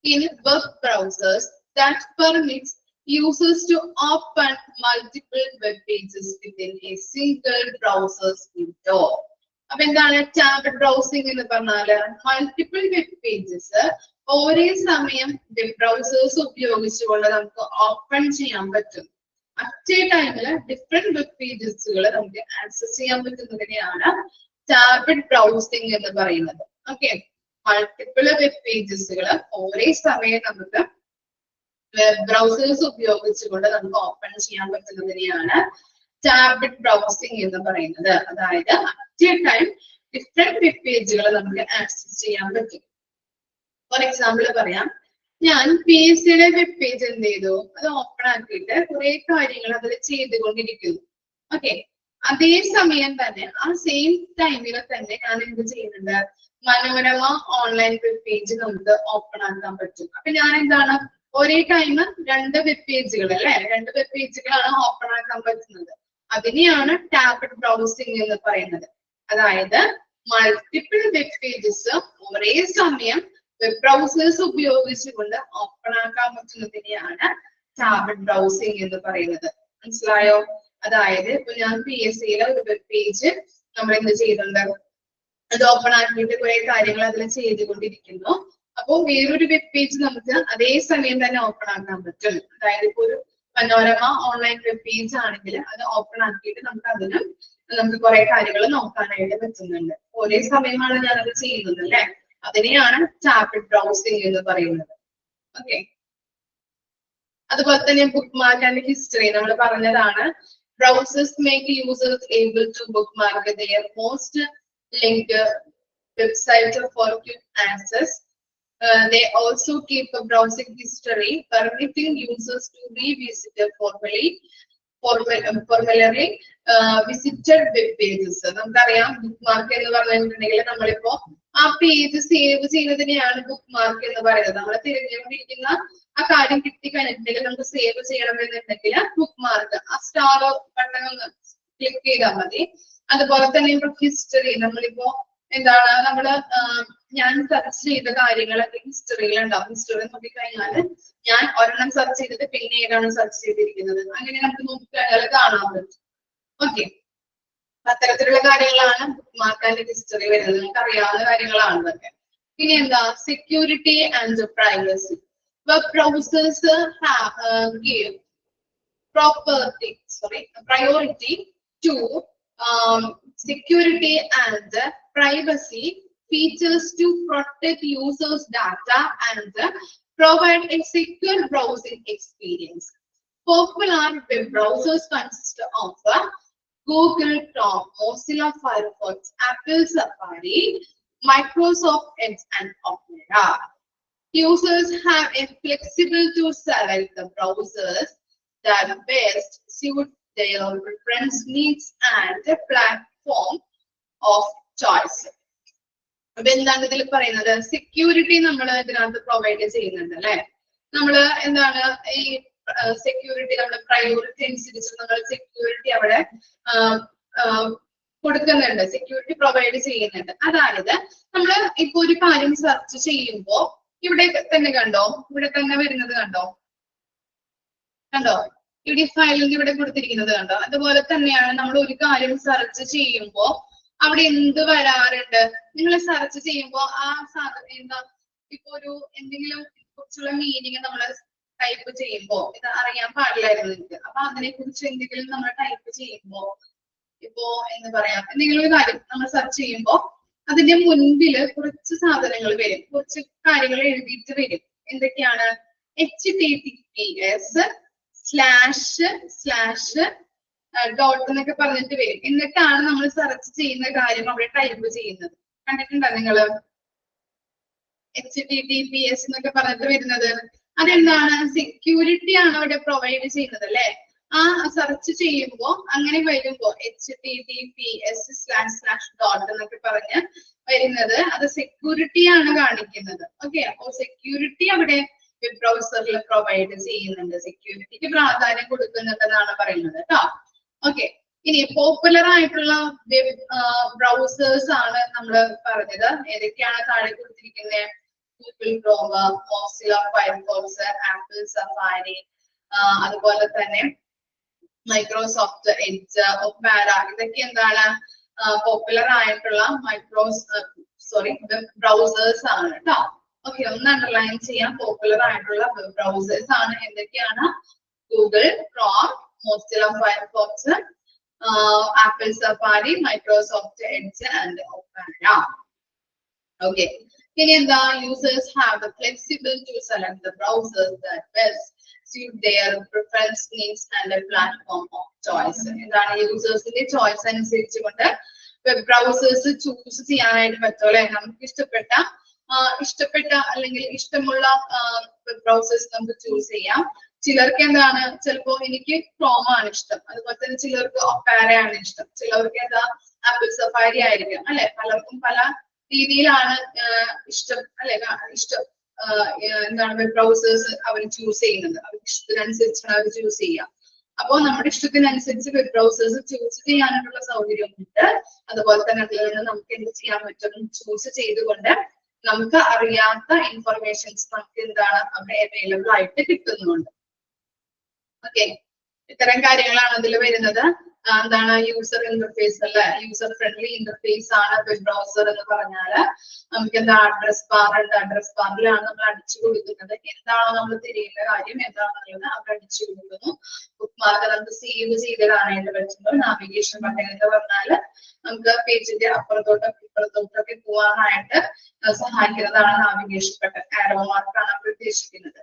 in web browsers that permits users to open multiple web pages within a single browser's window. അപ്പൊ എന്താണ് ടാബഡ് ബ്രൗസിംഗ് എന്ന് പറഞ്ഞാല് മൾട്ടിപ്പിൾ വെബ് പേജസ് ഒരേ സമയം വെബ് ബ്രൗസേഴ്സ് ഉപയോഗിച്ചുകൊണ്ട് നമുക്ക് ഓപ്പൺ ചെയ്യാൻ പറ്റും. അറ്റ് എ ടൈമില് ഡിഫറെന്റ് വെബ് പേജസുകൾ നമുക്ക് ആക്സസ് ചെയ്യാൻ പറ്റുന്നതിനെയാണ് ടാബഡ് ബ്രൗസിംഗ് എന്ന് പറയുന്നത്. ഓക്കെ, മൾട്ടിപ്പിൾ വെബ് പേജസുകൾ ഒരേ സമയം നമുക്ക് വെബ് ബ്രൗസേഴ്സ് ഉപയോഗിച്ചുകൊണ്ട് നമുക്ക് ഓപ്പൺ ചെയ്യാൻ പറ്റുന്നതിനെയാണ് ടാബഡ് ബ്രൗസിംഗ് എന്ന് പറയുന്നത്. അതായത് at A time different web പേജുകൾ നമുക്ക് ആക്സസ് ചെയ്യാൻ പറ്റും. ഫോർ എക്സാമ്പിൾ പറയാം, ഞാൻ PSC വെബ് പേജ് എന്ത് ചെയ്തു അത് ഓപ്പൺ ആക്കിയിട്ട് കുറെ കാര്യങ്ങൾ അതിൽ ചെയ്തുകൊണ്ടിരിക്കുന്നു. ഓക്കെ, അതേ സമയം തന്നെ ആ സെയിം ടൈമിൽ തന്നെ ഞാൻ എന്ത് ചെയ്യുന്നുണ്ട് മനോരമ ഓൺലൈൻ വെബ് പേജ് നമുക്ക് ഓപ്പൺ ആക്കാൻ പറ്റും. അപ്പൊ ഞാൻ എന്താണ് ഒരേ ടൈം രണ്ട് വെബ് പേജുകൾ അല്ലെ, രണ്ട് വെബ് പേജുകളാണ് ഓപ്പൺ ആക്കാൻ പറ്റുന്നത്. അതിനെയാണ് ടാബഡ് ബ്രൗസിംഗ് എന്ന് പറയുന്നത്. അതായത് മൾട്ടിപ്പിൾ വെബ് പേജസ് ഒരേ സമയം വെബ് ബ്രൗസേഴ്സ് ഉപയോഗിച്ചുകൊണ്ട് ഓപ്പൺ ആക്കാൻ പറ്റുന്നതിനെയാണ് ടാബഡ് ബ്രൗസിംഗ് എന്ന് പറയുന്നത്. മനസ്സിലായോ? അതായത് ഇപ്പൊ ഞാൻ PSC ഒരു വെബ് പേജ് നമ്മൾ എന്ത് ചെയ്യുന്നുണ്ട് അത് ഓപ്പൺ ആക്കിയിട്ട് കുറെ കാര്യങ്ങൾ അതിൽ ചെയ്തുകൊണ്ടിരിക്കുന്നു. അപ്പോൾ വേറൊരു വെബ് പേജ് നമുക്ക് അതേ സമയം തന്നെ ഓപ്പൺ ആക്കാൻ പറ്റും. അതായത് ഇപ്പൊ ഒരു മനോരമ ഓൺലൈൻ വെബ് പേജ് ആണെങ്കിൽ അത് ഓപ്പൺ ആക്കിയിട്ട് നമുക്ക് കുറെ കാര്യങ്ങൾ നോക്കാനായിട്ട് പറ്റുന്നുണ്ട്. ഒരേ സമയമാണ് ഞാനത് ചെയ്യുന്നത് അല്ലെ. അതിനെയാണ് ടാബഡ് ബ്രൗസിംഗ് എന്ന് പറയുന്നത്. ഓക്കെ, അതുപോലെ തന്നെ ബുക്ക് മാർക്ക് ആൻഡ് ഹിസ്റ്ററി നമ്മൾ പറഞ്ഞതാണ്. Browsers make users able to bookmark their most linked website for quick access. They also keep a browsing history, permitting users to revisit formerly visited web pages. നമുക്കറിയാം ബുക്ക് മാർക്ക് എന്ന് പറഞ്ഞിട്ടുണ്ടെങ്കിൽ നമ്മളിപ്പോ ആ പേജ് സേവ് ചെയ്യുന്നതിനെയാണ് ബുക്ക് മാർക്ക് എന്ന് പറയുന്നത്. നമ്മൾ തിരഞ്ഞുകൊണ്ടിരിക്കുന്ന ആ കാര്യം കിട്ടിക്കഴിഞ്ഞിട്ടുണ്ടെങ്കിൽ നമുക്ക് സേവ് ചെയ്യണമെന്നുണ്ടെങ്കിൽ ബുക്ക് മാർക്ക് ആ സ്റ്റാർ ബട്ടൺ ഒന്ന് ക്ലിക്ക് ചെയ്താൽ മതി. അതുപോലെ തന്നെ ഇപ്പൊ ഹിസ്റ്ററി നമ്മളിപ്പോ എന്താണ് ഞാൻ സെർച്ച് ചെയ്ത കാര്യങ്ങളൊക്കെ ഹിസ്റ്ററിയിൽ ഉണ്ടാവും. ഹിസ്റ്ററി നോക്കിക്കഴിഞ്ഞാൽ ഞാൻ ഒരെണ്ണം സെർച്ച് ചെയ്തിട്ട് പിന്നെ ഏതാണ് സെർച്ച് ചെയ്തിരിക്കുന്നത് അങ്ങനെ നമുക്ക് നോക്കിക്കഴിഞ്ഞാൽ കാണാൻ പറ്റും. ഓക്കെ, അത്തരത്തിലുള്ള കാര്യങ്ങളാണ് ബുക്ക് മാർക്ക് ആൻഡ് ഹിസ്റ്ററി വരുന്നത്. നിങ്ങൾക്ക് അറിയാവുന്ന കാര്യങ്ങളാണ് ഇതൊക്കെ. പിന്നെ എന്താ security and privacy. Web browsers give priority to security and privacy features to protect users' data and provide a secure browsing experience. Popular web browsers consist of Google Chrome, Mozilla Firefox, Apple Safari, Microsoft Edge, and Opera. Users have a flexible to select the browsers that best suit their preference needs and a platform of choice. അപ്പൊ എന്താണ് ഇതിൽ പറയുന്നത്? സെക്യൂരിറ്റി നമ്മൾ ഇതിനകത്ത് പ്രൊവൈഡ് ചെയ്യുന്നുണ്ട് അല്ലെ. നമ്മള് എന്താണ് ഈ സെക്യൂരിറ്റി നമ്മുടെ പ്രയോറിറ്റി അനുസരിച്ച് നമ്മൾ സെക്യൂരിറ്റി അവിടെ കൊടുക്കുന്നുണ്ട്, സെക്യൂരിറ്റി പ്രൊവൈഡ് ചെയ്യുന്നുണ്ട്. അതായത് നമ്മള് ഇപ്പൊ ഒരു കാര്യം സെർച്ച് ചെയ്യുമ്പോ ഇവിടെ തന്നെ ഇവിടെ തന്നെ വരുന്നത് കണ്ടോ PDF ഫയലിൽ ഇവിടെ കൊടുത്തിരിക്കുന്നത് കണ്ടോ. അതുപോലെ തന്നെയാണ് നമ്മൾ ഒരു കാര്യം സെർച്ച് ചെയ്യുമ്പോ അവിടെ എന്ത് വരാറുണ്ട്? നിങ്ങൾ സെർച്ച് ചെയ്യുമ്പോ ആ സാധനം എന്താ ഇപ്പൊ ഒരു എന്തെങ്കിലും കുറിച്ചുള്ള മീനിങ് നമ്മൾ ടൈപ്പ് ചെയ്യുമ്പോ ഇത് അറിയാൻ പാടില്ലായിരുന്നു എനിക്ക്. അപ്പൊ അതിനെ കുറിച്ച് എന്തെങ്കിലും നമ്മൾ ടൈപ്പ് ചെയ്യുമ്പോ ഇപ്പോ എന്താ പറയാ എന്തെങ്കിലും ഒരു കാര്യം നമ്മൾ സെർച്ച് ചെയ്യുമ്പോ അതിന്റെ മുൻപില് കുറച്ച് സാധനങ്ങൾ വരും, കുറച്ച് കാര്യങ്ങൾ എഴുതിയിട്ട് വരും. എന്തൊക്കെയാണ്? HTTPS സ്ലാഷ് ഡോട്ട് എന്നൊക്കെ പറഞ്ഞിട്ട് വരും. എന്നിട്ടാണ് നമ്മൾ സെർച്ച് ചെയ്യുന്ന കാര്യം അവിടെ ടൈപ്പ് ചെയ്യുന്നത്. കണ്ടിട്ടുണ്ടോ നിങ്ങള്? HTTPS എന്നൊക്കെ പറഞ്ഞിട്ട് വരുന്നത് അതെന്താണ്? സെക്യൂരിറ്റി ആണ് അവിടെ പ്രൊവൈഡ് ചെയ്യുന്നത് അല്ലെ? ആ സെർച്ച് ചെയ്യുമ്പോ അങ്ങനെ വരുമ്പോ HTTPS// ഡോട്ട് എന്നൊക്കെ പറഞ്ഞ് വരുന്നത് അത് സെക്യൂരിറ്റി ആണ് കാണിക്കുന്നത്. ഓക്കെ, അപ്പൊ സെക്യൂരിറ്റി അവിടെ വെബ് ബ്രൗസറിൽ പ്രൊവൈഡ് ചെയ്യുന്നുണ്ട്, സെക്യൂരിറ്റിക്ക് പ്രാധാന്യം കൊടുക്കുന്നുണ്ടെന്നാണ് പറയുന്നത് കേട്ടോ. ഓക്കെ, ഇനി പോപ്പുലർ ആയിട്ടുള്ള വെബ് ബ്രൗസേഴ്സ് ആണ് നമ്മൾ പറഞ്ഞത്. ഏതൊക്കെയാണ് താഴെ കൊടുത്തിരിക്കുന്നത്? Google Chrome, Mozilla Firefox, Apple safari, അതുപോലെ തന്നെ മൈക്രോസോഫ്റ്റ് എഡ്ജ്, ഒപ്പാര, ഇതൊക്കെ എന്താണ് പോപ്പുലർ ആയിട്ടുള്ള വെബ് ബ്രൗസേഴ്സ് ആണ് കേട്ടോ. ഓക്കെ, ഒന്ന് അണ്ടർലൈൻ ചെയ്യാം. പോപ്പുലർ ആയിട്ടുള്ള വെബ് ബ്രൗസേഴ്സ് ആണ് എന്തൊക്കെയാണ്? Google Chrome, Mozilla Firefox, Apple Safari, Microsoft Edge and Opera. Okay, ഇനി എന്താ? Users have the flexible to select the browsers that best suit their preference, needs and a platform of choice. എന്താണ്? യൂസേഴ്സിന്റെ ചോയ്സ് അനുസരിച്ചുകൊണ്ട് വെബ് ബ്രൗസേഴ്സ് ചൂസ് ചെയ്യാനായിട്ട് പറ്റും അല്ലെ? നമുക്ക് ഇഷ്ടപ്പെട്ട അല്ലെങ്കിൽ ഇഷ്ടമുള്ള വെബ് ബ്രൗസേഴ്സ് നമുക്ക് ചൂസ് ചെയ്യാം. ചിലർക്ക് എന്താണ്? ചിലപ്പോ എനിക്ക് ക്രോം ആണ് ഇഷ്ടം, അതുപോലെ തന്നെ ചിലർക്ക് ഒപ്പാരയാണ് ഇഷ്ടം, ചിലർക്ക് എന്താ ആപ്പിൾ സഫാരി ആയിരിക്കും അല്ലെ? പലർക്കും പല രീതിയിലാണ് ഇഷ്ടം അല്ലെ? എന്താണ് വെബ് ബ്രൗസേഴ്സ് അവർ ചൂസ് ചെയ്യുന്നത്, അവർക്ക് ഇഷ്ടത്തിനനുസരിച്ചാണ് അവർ ചൂസ് ചെയ്യുക. അപ്പോൾ നമ്മുടെ ഇഷ്ടത്തിനനുസരിച്ച് വെബ് ബ്രൗസേഴ്സ് ചൂസ് ചെയ്യാനുള്ള സൗകര്യമുണ്ട്. അതുപോലെ തന്നെ അതിൽ നിന്ന് നമുക്ക് എന്ത് ചെയ്യാൻ പറ്റും? ചൂസ് ചെയ്തുകൊണ്ട് നമുക്ക് അറിയാത്ത ഇൻഫർമേഷൻസ് നമുക്ക് എന്താണ് അവിടെ അവൈലബിൾ ആയിട്ട് കിട്ടുന്നുണ്ട്. ഓക്കെ, ഇത്തരം കാര്യങ്ങളാണ് അതിൽ വരുന്നത്. എന്താണ്? യൂസർ ഇന്റർഫേസ് അല്ലെ? യൂസർ ഫ്രണ്ട്ലി ഇന്റർഫേസ് ആണ് വെബ് ബ്രൗസർ എന്ന് പറഞ്ഞാല്. നമുക്ക് എന്താ? അഡ്രസ് ബാർ ഉണ്ട്, അഡ്രസ് ബാറിലാണ് നമ്മൾ അടിച്ചു കൊടുക്കുന്നത്. എന്താണോ നമ്മൾ തിരിയുന്ന കാര്യം എന്താണെന്നുള്ളത് അവിടെ അടിച്ചു കൊടുക്കുന്നു. ബുക്ക് മാർക്ക് നമുക്ക് സേവ് ചെയ്തിടാനായിട്ട് പറ്റുമ്പോൾ നാവിഗേഷൻ ബട്ടൺ എന്ന് പറഞ്ഞാല് നമുക്ക് പേജിന്റെ അപ്പുറത്തോട്ടും ഇപ്പുറത്തോട്ടൊക്കെ പോകാനായിട്ട് സഹായിക്കുന്നതാണ് നാവിഗേഷൻ ബട്ടൺ. ആരോ മാർക്കാണ് അവിടെ ഉദ്ദേശിക്കുന്നത്.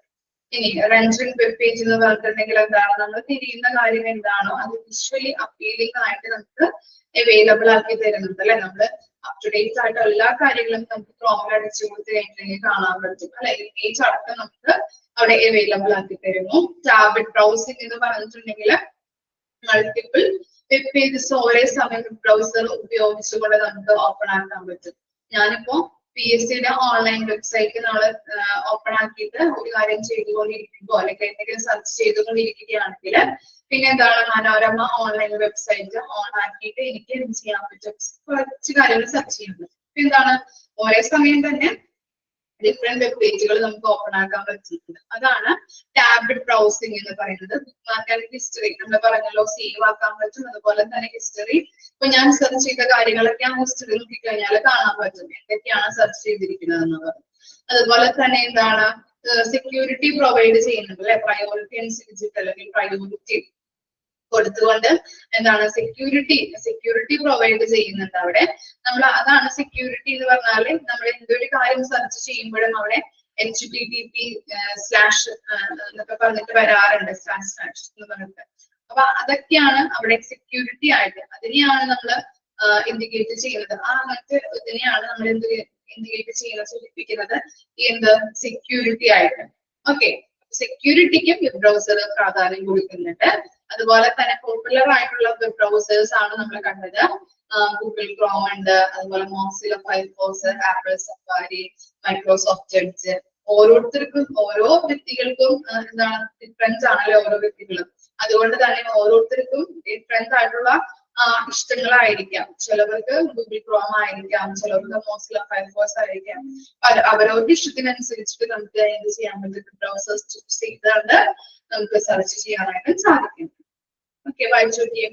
ഇനി റെൻഡറിംഗ് വെബ് പേജ് എന്ന് പറഞ്ഞിട്ടുണ്ടെങ്കിൽ എന്താണ്? നമ്മൾ തിരിയുന്ന കാര്യം എന്താണോ അത് വിഷ്വലി അപ്പീലിംഗ് ആയിട്ട് നമുക്ക് അവൈലബിൾ ആക്കി തരുന്നുണ്ട് അല്ലെ? നമ്മള് അപ് ടു ഡേറ്റ് ആയിട്ട് എല്ലാ കാര്യങ്ങളും നമുക്ക് ക്രോമിൽ അടിച്ചു കൊടുത്ത് കഴിഞ്ഞിട്ടുണ്ടെങ്കിൽ കാണാൻ പറ്റും അല്ലെ? ഇമേജ് അടക്കം നമുക്ക് അവിടെ അവൈലബിൾ ആക്കി തരുന്നു. ടാബിഡ് ബ്രൗസിംഗ് എന്ന് പറഞ്ഞിട്ടുണ്ടെങ്കിൽ മൾട്ടിപ്പിൾ വെബ് പേജസ് ഒരേ സമയം വെബ് ബ്രൗസർ ഉപയോഗിച്ചുകൊണ്ട് നമുക്ക് ഓപ്പൺ ആക്കാൻ പറ്റും. ഞാനിപ്പോ PSCയുടെ ഓൺലൈൻ വെബ്സൈറ്റ് നമ്മൾ ഓപ്പൺ ആക്കിയിട്ട് ഒരു കാര്യം ചെയ്തുകൊണ്ടിരിക്കുമ്പോൾ അല്ലെങ്കിൽ എന്തെങ്കിലും സെർച്ച് ചെയ്തുകൊണ്ടിരിക്കുകയാണെങ്കിൽ പിന്നെ എന്താണ്? മനോരമ ഓൺലൈൻ വെബ്സൈറ്റ് ഓൺ ആക്കിയിട്ട് എനിക്ക് എന്ത് ചെയ്യാൻ പറ്റും? കുറച്ച് കാര്യങ്ങൾ സെർച്ച് ചെയ്യാൻ പറ്റും. എന്താണ്? ഒരേ സമയം തന്നെ ഡിഫറെന്റ് വെബ് പേജുകൾ നമുക്ക് ഓപ്പൺ ആക്കാൻ പറ്റുന്നുണ്ട്. അതാണ് ടാബിഡ് ബ്രൗസിംഗ് എന്ന് പറയുന്നത്. ഹിസ്റ്ററി നമ്മൾ പറഞ്ഞല്ലോ സേവ് ആക്കാൻ പറ്റും, അതുപോലെ തന്നെ ഹിസ്റ്ററി. ഇപ്പൊ ഞാൻ സെർച്ച് ചെയ്ത കാര്യങ്ങളൊക്കെ ആ ഹിസ്റ്ററി നോക്കിക്കഴിഞ്ഞാൽ കാണാൻ പറ്റും എന്തൊക്കെയാണ് സെർച്ച് ചെയ്തിരിക്കുന്നത് എന്നുള്ളത്. അതുപോലെ തന്നെ എന്താണ്? സെക്യൂരിറ്റി പ്രൊവൈഡ് ചെയ്യുന്നുണ്ട് അല്ലെ? പ്രയോറിറ്റി അനുസരിച്ചിട്ട് അല്ലെങ്കിൽ പ്രയോറിറ്റി കൊടുത്തുകൊണ്ട് എന്താണ്? സെക്യൂരിറ്റി പ്രൊവൈഡ് ചെയ്യുന്നുണ്ട് അവിടെ. നമ്മൾ അതാണ് സെക്യൂരിറ്റി എന്ന് പറഞ്ഞാല് നമ്മൾ എന്തൊരു കാര്യം സെർച്ച് ചെയ്യുമ്പോഴും അവിടെ HTTP/ എന്നൊക്കെ പറഞ്ഞിട്ട് വരാറുണ്ട്, / എന്ന് പറഞ്ഞിട്ട്. അപ്പൊ അതൊക്കെയാണ് അവിടെ സെക്യൂരിറ്റി ആയിട്ട് അതിനെയാണ് നമ്മൾ ഇൻഡിക്കേറ്റ് ചെയ്യുന്നത്. അങ്ങനത്തെ ഇതിനെയാണ് നമ്മൾ ഇൻഡിക്കേറ്റ് ചെയ്യുന്നത്, സൂചിപ്പിക്കുന്നത് എന്ത്? സെക്യൂരിറ്റി ആയിട്ട്. ഓക്കെ, സെക്യൂരിറ്റിക്കും വെബ് ബ്രൗസർ പ്രാധാന്യം കൊടുക്കുന്നുണ്ട്. അതുപോലെ തന്നെ പോപ്പുലർ ആയിട്ടുള്ള വെബ് ബ്രൗസേഴ്സ് ആണ് നമ്മൾ കണ്ടത്. ഗൂഗിൾ ക്രോം ഉണ്ട്, അതുപോലെ Mozilla Firefox, Apple Safari, Microsoft edge. ഓരോരുത്തർക്കും ഓരോ വ്യക്തികൾക്കും എന്താണ്? ഡിഫറൻസ് ആണല്ലോ ഓരോ വ്യക്തികളും. അതുകൊണ്ട് തന്നെ ഓരോരുത്തർക്കും ഡിഫറൻസ് ആയിട്ടുള്ള ഇഷ്ടങ്ങളായിരിക്കാം. ചിലവർക്ക് ഗൂഗിൾ ക്രോം ആയിരിക്കാം, ചിലവർക്ക് മോസില്ല ഫയർഫോക്സ് ആയിരിക്കാം. അവരവരുടെ ഇഷ്ടത്തിനനുസരിച്ചിട്ട് നമുക്ക് എന്ത് ചെയ്യാൻ പറ്റും? ബ്രൗസേഴ്സ് ചൂസ് ചെയ്തുകൊണ്ട് നമുക്ക് സെർച്ച് ചെയ്യാനായിട്ട് സാധിക്കും. ഓക്കെ, വായിച്ചു നോക്കിയേ.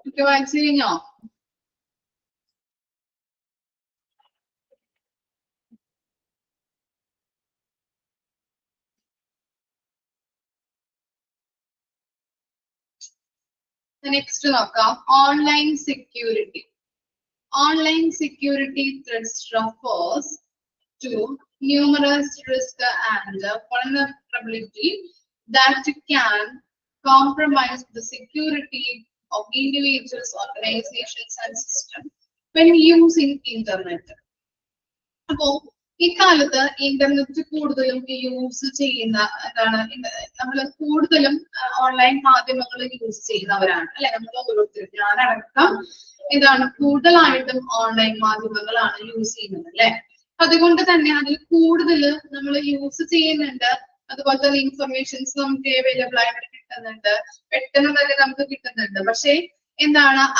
ഒക്കെ വായിച്ചു കഴിഞ്ഞോ? നെക്സ്റ്റ് നോക്കാം, online security. Online security threats refers to numerous risks and vulnerability that can compromise the security of individuals, organizations, and systems when using internet. അപ്പോ ഇക്കാലത്ത് ഇന്റർനെറ്റ് കൂടുതലും യൂസ് ചെയ്യുന്ന നമ്മൾ കൂടുതലും ഓൺലൈൻ മാധ്യമങ്ങൾ യൂസ് ചെയ്യുന്നവരാണ് അല്ലെ? നമ്മൾ ഓരോരുത്തരും, ഞാനടക്കം കൂടുതലായിട്ടും ഓൺലൈൻ മാധ്യമങ്ങളാണ് യൂസ് ചെയ്യുന്നത് അല്ലെ? അതുകൊണ്ട് തന്നെ അതിൽ കൂടുതൽ നമ്മൾ യൂസ് ചെയ്യുന്നുണ്ട്. അതുപോലെ തന്നെ ഇൻഫർമേഷൻസ് നമുക്ക് അവൈലബിൾ ആയിട്ട് കിട്ടുന്നുണ്ട്, പെട്ടെന്ന് തന്നെ നമുക്ക് കിട്ടുന്നുണ്ട്. പക്ഷെ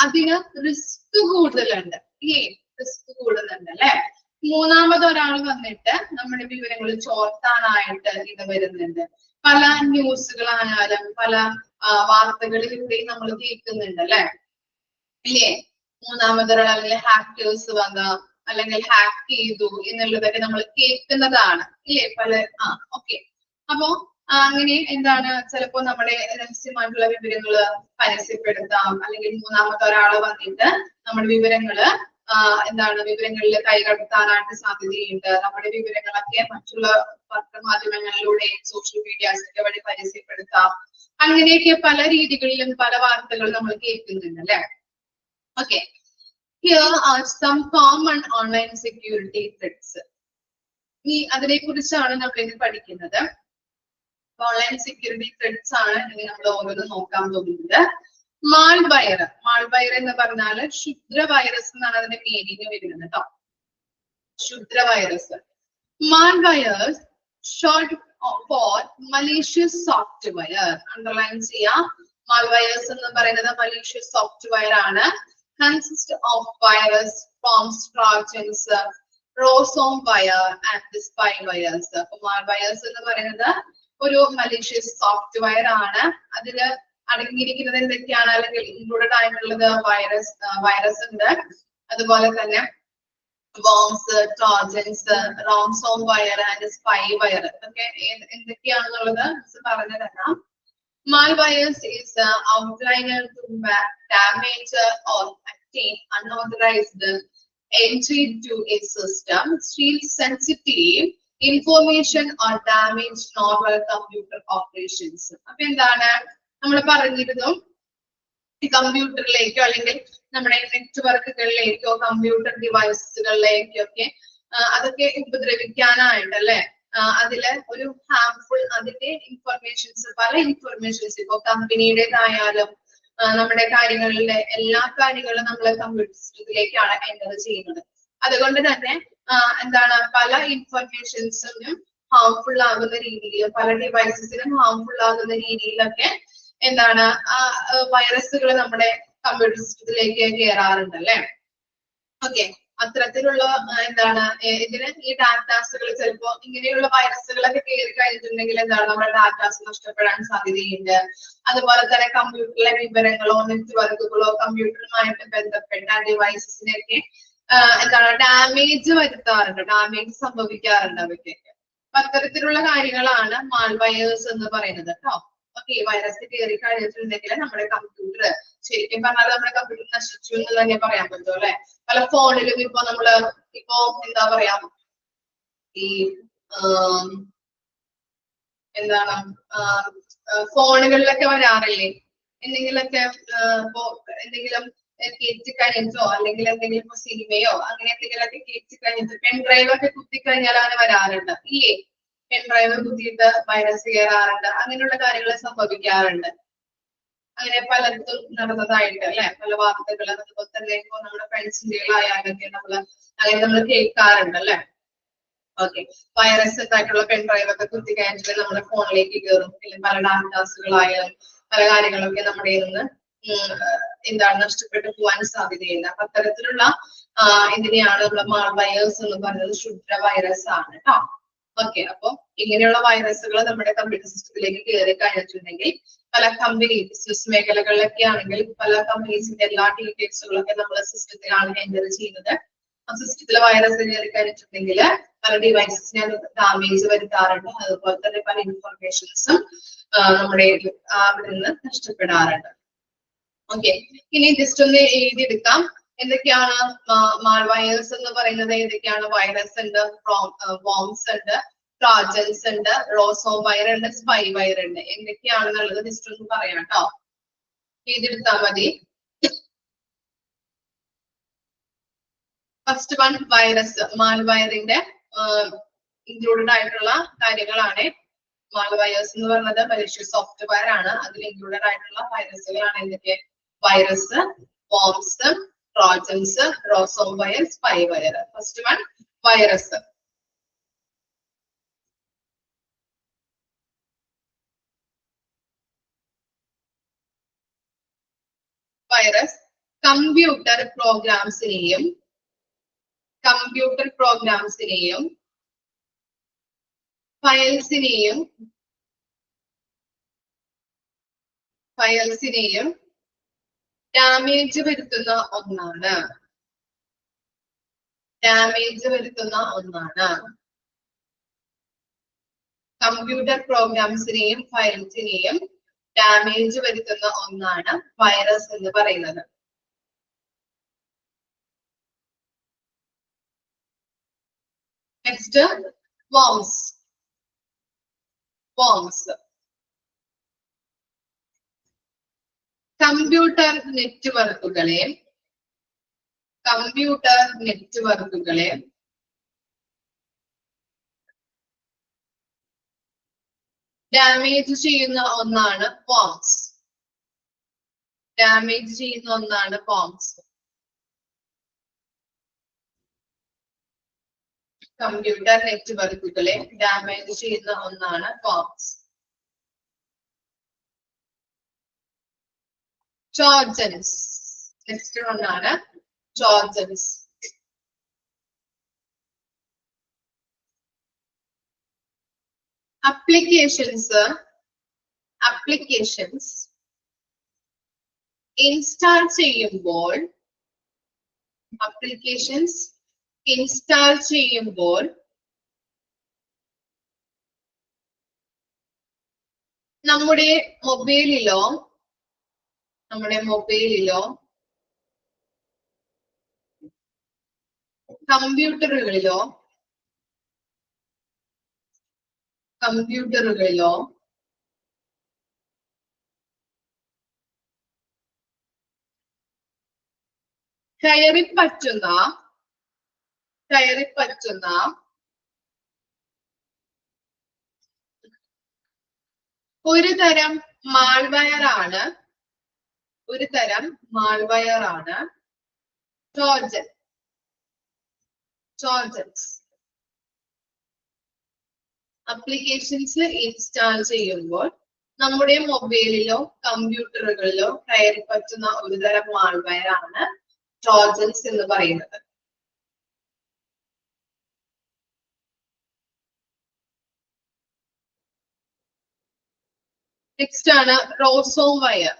അതിന് റിസ്ക് കൂടുതലുണ്ട്, റിസ്ക് കൂടുതലുണ്ട് അല്ലെ? മൂന്നാമത് ഒരാൾ വന്നിട്ട് നമ്മുടെ വിവരങ്ങൾ ചോർത്താനായിട്ട് ഇത് വരുന്നുണ്ട്. പല ന്യൂസുകളായാലും പല വാർത്തകളിലൂടെയും നമ്മൾ കേൾക്കുന്നുണ്ട് അല്ലെ? ഇല്ലേ? മൂന്നാമതൊരാൾ അല്ലെങ്കിൽ ഹാക്കേഴ്സ് വന്ന് അല്ലെങ്കിൽ ഹാക്ക് ചെയ്തു എന്നുള്ളതൊക്കെ നമ്മൾ കേൾക്കുന്നതാണ് ഇല്ലേ? ഓക്കെ. അപ്പോ അങ്ങനെ ചിലപ്പോ നമ്മുടെ രഹസ്യമായിട്ടുള്ള വിവരങ്ങള് പരസ്യപ്പെടുത്താം, അല്ലെങ്കിൽ മൂന്നാമത്തെ ഒരാള് വന്നിട്ട് നമ്മുടെ വിവരങ്ങള് വിവരങ്ങളിൽ കൈകടത്താനായിട്ട് സാധ്യതയുണ്ട്. നമ്മുടെ വിവരങ്ങളൊക്കെ മറ്റുള്ള പത്രമാധ്യമങ്ങളിലൂടെ സോഷ്യൽ മീഡിയാസൊക്കെ വഴി പരസ്യപ്പെടുത്താം. അങ്ങനെയൊക്കെ പല രീതികളിലും പല വാർത്തകൾ നമ്മൾ കേൾക്കുന്നുണ്ട് അല്ലെ? Okay, here are some common online security threats. അതിനെ കുറിച്ചാണ് നമ്മൾ ഇനി പഠിക്കുന്നത്. ഓൺലൈൻ സെക്യൂരിറ്റി ത്രെഡ്സ് ആണ് ഇനി നമ്മൾ ഓരോന്ന് നോക്കാൻ പോകുന്നത്. മാൾവയർ എന്ന് പറഞ്ഞാൽ ക്ഷുദ്ര വൈറസ് എന്നാണ് അതിന്റെ മീനിങ് വരുന്നത് കേട്ടോ. ക്ഷുദ്ര virus. Malware short for malicious software. Underline ചെയ്യാം. മാൾവയർസ് എന്ന് പറയുന്നത് മലീഷ്യസ് സോഫ്റ്റ്വെയർ ആണ്. Consist of virus, forms, trojans, ransomware and spywares. അപ്പൊ malwares എന്ന് പറയുന്നത് ഒരു malicious software ആണ്. അതില് അടങ്ങിയിരിക്കുന്നത് എന്തൊക്കെയാണ്, അല്ലെങ്കിൽ ഇൻക്ലൂഡഡ് ആയിട്ടുള്ളത് വൈറസ് ഉണ്ട്, അതുപോലെ തന്നെ bumps, Trojans, ransomware and spyware. ഇതൊക്കെ എന്തൊക്കെയാണെന്നുള്ളത് പറഞ്ഞു തരാം. Malwares is outliner to damage or obtain unauthorized entry to a system, steal sensitive information or damage normal computer operations. അപ്പൊ നമ്മൾ പറഞ്ഞിരുന്നു, ഈ കമ്പ്യൂട്ടറിലേക്കോ അല്ലെങ്കിൽ നമ്മുടെ നെറ്റ്വർക്കുകളിലേക്കോ കമ്പ്യൂട്ടർ ഡിവൈസുകളിലേക്കോ ഒക്കെ അതൊക്കെ ഉപദ്രവിക്കാനായിട്ട് അല്ലെ? അതില് ഒരു ഹാംഫുൾ അതിന്റെ ഇൻഫർമേഷൻസ്, പല ഇൻഫർമേഷൻസ്, ഇപ്പൊ കമ്പനിയുടേതായാലും നമ്മുടെ കാര്യങ്ങളിലെ എല്ലാ കാര്യങ്ങളും നമ്മൾ കമ്പ്യൂട്ടർ സിസ്റ്റത്തിലേക്കാണ് എൻ്റർ ചെയ്യുന്നത്. അതുകൊണ്ട് തന്നെ പല ഇൻഫർമേഷൻസിനും ഹാംഫുൾ ആകുന്ന രീതിയിൽ, പല ഡിവൈസസിനും ഹാംഫുൾ ആകുന്ന രീതിയിലൊക്കെ വൈറസുകൾ നമ്മുടെ കമ്പ്യൂട്ടർ സിസ്റ്റത്തിലേക്ക് കയറാറുണ്ട് അല്ലെ? ഓക്കെ. അത്തരത്തിലുള്ള ഇതിന് ഈ ഡാറ്റാസുകൾ ചിലപ്പോ ഇങ്ങനെയുള്ള വൈറസുകളൊക്കെ കയറി കഴിഞ്ഞിട്ടുണ്ടെങ്കിൽ നമ്മുടെ ഡാറ്റാസ് നഷ്ടപ്പെടാൻ സാധ്യതയുണ്ട്. അതുപോലെ തന്നെ കമ്പ്യൂട്ടറിലെ വിവരങ്ങളോ നെറ്റ്വർക്കുകളോ കമ്പ്യൂട്ടറുമായിട്ട് ബന്ധപ്പെട്ട ഡിവൈസസിനെയൊക്കെ ഡാമേജ് വരുത്താറുണ്ട്, ഡാമേജ് സംഭവിക്കാറുണ്ട് അവയ്ക്കൊക്കെ. അപ്പൊ അത്തരത്തിലുള്ള കാര്യങ്ങളാണ് മാൾവയേഴ്സ് എന്ന് പറയുന്നത് കേട്ടോ. ഓക്കെ. വൈറസ് കയറി കഴിഞ്ഞിട്ടുണ്ടെങ്കിൽ നമ്മുടെ കമ്പ്യൂട്ടർ ശരിക്കും പറഞ്ഞാൽ നമ്മുടെ കമ്പ്യൂട്ടർ നശിച്ചു എന്ന് തന്നെ പറയാൻ പറ്റും അല്ലെ? പല ഫോണിലും ഇപ്പൊ നമ്മള് എന്താ പറയാ, ഈ ഫോണുകളിലൊക്കെ വരാറില്ലേ എന്തെങ്കിലുമൊക്കെ, എന്തെങ്കിലും കയറ്റി കഴിഞ്ഞിട്ടോ അല്ലെങ്കിൽ എന്തെങ്കിലും ഇപ്പൊ സിനിമയോ അങ്ങനെ എന്തെങ്കിലുമൊക്കെ കയറ്റി കഴിഞ്ഞിട്ട് പെൻഡ്രൈവ് ഒക്കെ കുത്തിക്കഴിഞ്ഞാൽ അങ്ങനെ വരാറുണ്ട് ഇല്ലേ? പെൻഡ്രൈവ് കുത്തിയിട്ട് വൈറസ് കയറാറുണ്ട്, അങ്ങനെയുള്ള കാര്യങ്ങൾ സംഭവിക്കാറുണ്ട്. അങ്ങനെ പലർക്കും നടന്നതായിട്ട് അല്ലെ? പല വാർത്തകൾ, അതുപോലെ തന്നെ ഇപ്പൊ നമ്മുടെ ഫ്രണ്ട്സിന്റെ ആയാലൊക്കെ നമ്മൾ കേൾക്കാറുണ്ട് അല്ലെ? ഓക്കെ. വൈറസ് ആയിട്ടുള്ള പെൻഡ്രൈവ് ഒക്കെ കുത്തി കഴിഞ്ഞിട്ട് നമ്മുടെ ഫോണിലേക്ക് കയറും, അല്ലെങ്കിൽ പല ഡാറ്റാസുകളായാലും പല കാര്യങ്ങളൊക്കെ നമ്മുടെ നിന്ന് നഷ്ടപ്പെട്ടു പോകാൻ സാധ്യതയില്ല. അപ്പൊ അത്തരത്തിലുള്ള ഇതിനെയാണ് നമ്മൾ മാൾവയേഴ്സ് എന്ന് പറയുന്നത്. ക്ഷുദ്ര വൈറസ് ആണ് കേട്ടോ. ഓക്കെ, അപ്പൊ ഇങ്ങനെയുള്ള വൈറസുകൾ നമ്മുടെ കമ്പ്യൂട്ടർ സിസ്റ്റത്തിലേക്ക് കയറി കഴിഞ്ഞിട്ടുണ്ടെങ്കിൽ പല കമ്പനി ബിസിനസ് മേഖലകളിലൊക്കെ ആണെങ്കിൽ പല കമ്പനീസിന്റെ എല്ലാ ഡീറ്റെയിൽസുകളൊക്കെ നമ്മൾ സിസ്റ്റത്തിലാണ് എൻ്റർ ചെയ്യുന്നത്. ആ സിസ്റ്റത്തിലെ വൈറസ് കയറി കഴിഞ്ഞിട്ടുണ്ടെങ്കിൽ പല ഡിവൈസസിനെ ഡാമേജ് വരുത്താറുണ്ട്. അതുപോലെ തന്നെ പല ഇൻഫർമേഷൻസും നമ്മുടെ അവിടെ നിന്ന് നഷ്ടപ്പെടാറുണ്ട്. ഓക്കെ, ഇനി ജസ്റ്റ് ഒന്ന് എഴുതിയെടുക്കാം. എന്തൊക്കെയാണ് മാൾവയർസ് എന്ന് പറയുന്നത്? ഏതൊക്കെയാണ്? വൈറസ് ഉണ്ട്, വോംസ് ഉണ്ട്, ട്രോജൻസ് ഉണ്ട്, റോസോം വയർ ഉണ്ട്, സ്പൈ വയർ ഉണ്ട്. എന്തൊക്കെയാണെന്നുള്ളത് ജസ്റ്റ് ഒന്ന് പറയാം കേട്ടോ. എഴുതിയെടുത്താൽ മതി. First one virus. മാൽവയറിന്റെ ഇൻക്ലൂഡഡ് ആയിട്ടുള്ള കാര്യങ്ങളാണ്. മാൾവയേഴ്സ് എന്ന് പറയുന്നത് മലീഷ്യസ് സോഫ്റ്റ്വെയർ ആണ്. അതിൽ ഇൻക്ലൂഡഡ് ആയിട്ടുള്ള വൈറസുകളാണ് എന്തൊക്കെ? Virus, worms, trojans, ransomware, spyware. First one virus. Virus computer പ്രോഗ്രാംസിനെയും ഫയൽസിനെയും ഡാമേജ് വരുത്തുന്ന ഒന്നാണ്. കമ്പ്യൂട്ടർ പ്രോഗ്രാംസിനെയും ഫയൽസിനെയും ഡാമേജ് വരുത്തുന്ന ഒന്നാണ് വൈറസ് എന്ന് പറയുന്നത്. Next worms. കമ്പ്യൂട്ടർ നെറ്റ്വർക്കുകളെ ഡാമേജ് ചെയ്യുന്ന ഒന്നാണ് വോംസ്. കമ്പ്യൂട്ടർ നെറ്റ്വർക്കുകളെ ഡാമേജ് ചെയ്യുന്ന ഒന്നാണ് വോംസ്. ട്രോജൻസ്. നെക്സ്റ്റ് ഒന്നാണ് ട്രോജൻസ്. അപ്ലിക്കേഷൻസ് ഇൻസ്റ്റാൾ ചെയ്യുമ്പോൾ നമ്മുടെ മൊബൈലിലോ കമ്പ്യൂട്ടറുകളിലോ കയറിപ്പറ്റുന്ന ഒരു തരം മാൾവെയർ ആണ് ട്രോജൻസ്. അപ്ലിക്കേഷൻസ് ഇൻസ്റ്റാൾ ചെയ്യുമ്പോൾ നമ്മുടെ മൊബൈലിലോ കമ്പ്യൂട്ടറുകളിലോ കയറിപ്പറ്റുന്ന ഒരു തരം മാൾവെയർ ആണ് ട്രോജൻസ് എന്ന് പറയുന്നത്. നെക്സ്റ്റ് ആണ് റോസോം വയർ.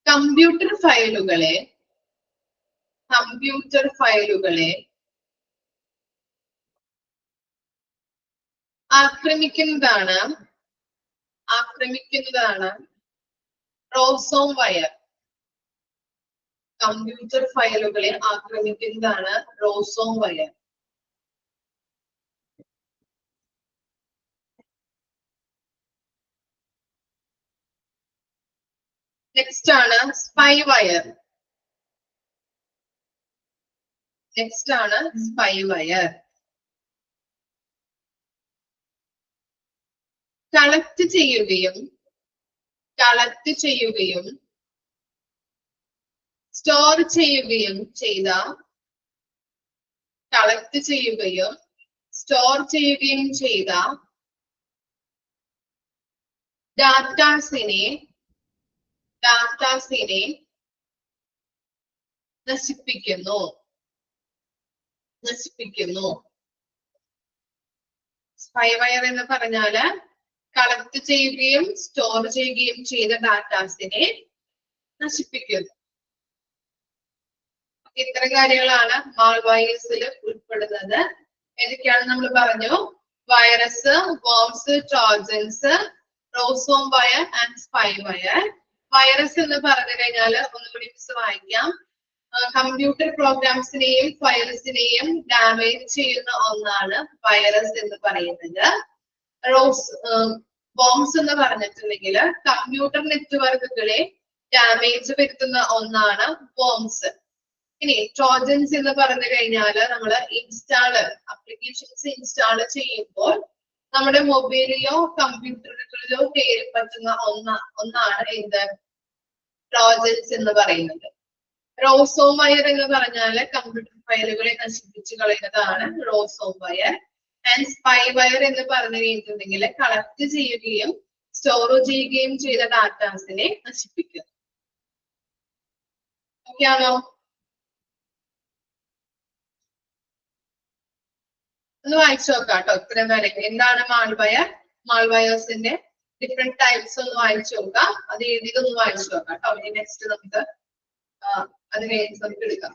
കമ്പ്യൂട്ടർ ഫയലുകളെ ആക്രമിക്കുന്നതാണ് റോസോം വയർ. കമ്പ്യൂട്ടർ ഫയലുകളെ ആക്രമിക്കുന്നതാണ് റോസോം വയർ. നെക്സ്റ്റ് ആണ് സ്പൈ വയർ. കളക്ട് ചെയ്യുകയും സ്റ്റോർ ചെയ്യുകയും ചെയ്ത ഡാറ്റാസിനെ ഡാറ്റാസിനെ നശിപ്പിക്കുന്നു. സ്പൈവെയർ എന്ന് പറഞ്ഞാല് കളക്ട് ചെയ്യുകയും സ്റ്റോർ ചെയ്യുകയും ചെയ്ത ഡാറ്റാസിനെ നശിപ്പിക്കുന്നു. ഇത്തരം കാര്യങ്ങളാണ് മാൾവെയർസിൽ ഉൾപ്പെടുന്നത്. ഏതൊക്കെയാണ് നമ്മൾ പറഞ്ഞു? Virus, worms, trojans, ransomware and spyware. Virus എന്ന് പറഞ്ഞു കഴിഞ്ഞാല് ഒന്നുകൂടി മിസ് വായിക്കാം. കമ്പ്യൂട്ടർ പ്രോഗ്രാംസിനെയും ഫയൽസിനെയും ഡാമേജ് ചെയ്യുന്ന ഒന്നാണ് വൈറസ് എന്ന് പറയുന്നത്. ബോംബ്സ് എന്ന് പറഞ്ഞിട്ടുണ്ടെങ്കിൽ കമ്പ്യൂട്ടർ നെറ്റ്വർക്കുകളെ ഡാമേജ് വരുത്തുന്ന ഒന്നാണ് ബോംബ്സ്. ഇനി ട്രോജൻസ് എന്ന് പറഞ്ഞു കഴിഞ്ഞാല് നമ്മൾ ആപ്ലിക്കേഷൻസ് ഇൻസ്റ്റാൾ ചെയ്യുമ്പോൾ നമ്മുടെ മൊബൈലിലോ കമ്പ്യൂട്ടറുകളിലോ കയറി പറ്റുന്ന ഒന്നാണ് എന്ത്? ട്രോജൻസ് എന്ന് പറയുന്നത്. റോസോം വയർ എന്ന് പറഞ്ഞാല് കമ്പ്യൂട്ടർ ഫയലുകളെ നശിപ്പിച്ചു കളയുന്നതാണ് റോസോം വയർ. ആൻഡ് സ്പൈവെയർ എന്ന് പറഞ്ഞു കഴിഞ്ഞിട്ടുണ്ടെങ്കിൽ കളക്ട് ചെയ്യുകയും സ്റ്റോർ ചെയ്യുകയും ചെയ്ത ഡാറ്റാസിനെ നശിപ്പിക്കും. ഓക്കെ ആണോ? ഒന്ന് വായിച്ചു നോക്കാം കേട്ടോ. ഇത്രയും വരെ എന്താണ് മാൾവെയർ, മാൾവെയർസിന്റെ ഡിഫറെന്റ് ടൈപ്സ് ഒന്ന് വായിച്ചു നോക്കാം. അത് എഴുതിയതൊന്ന് വായിച്ചു നോക്കാം കേട്ടോ. ഇനി നെക്സ്റ്റ് നമുക്ക് അത് കഴിഞ്ഞ് നമുക്ക് എടുക്കാം.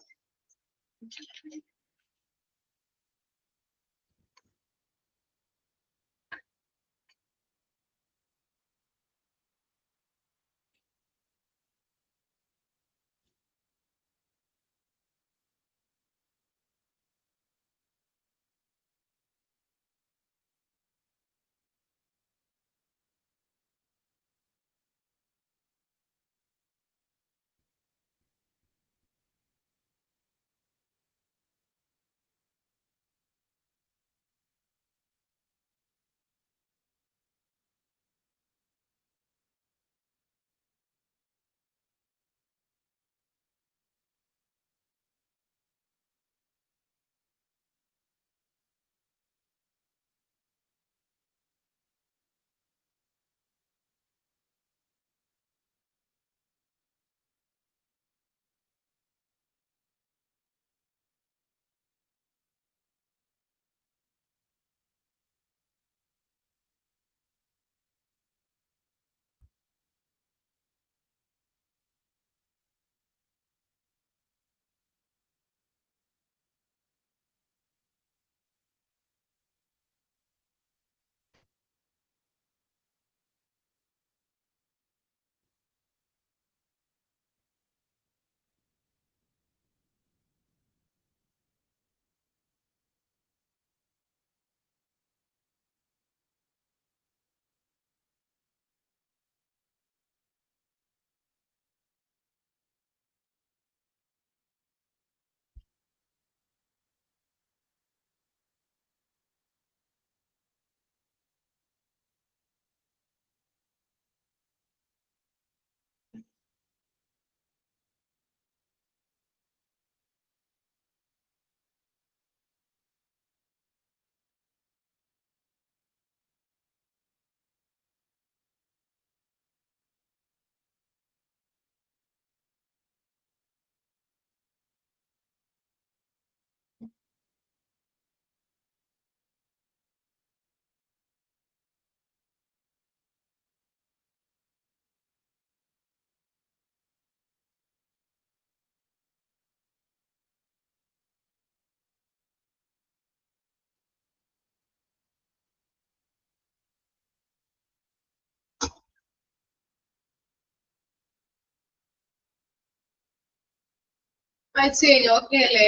വായിച്ചു കഴിഞ്ഞു. ഓക്കെ അല്ലേ?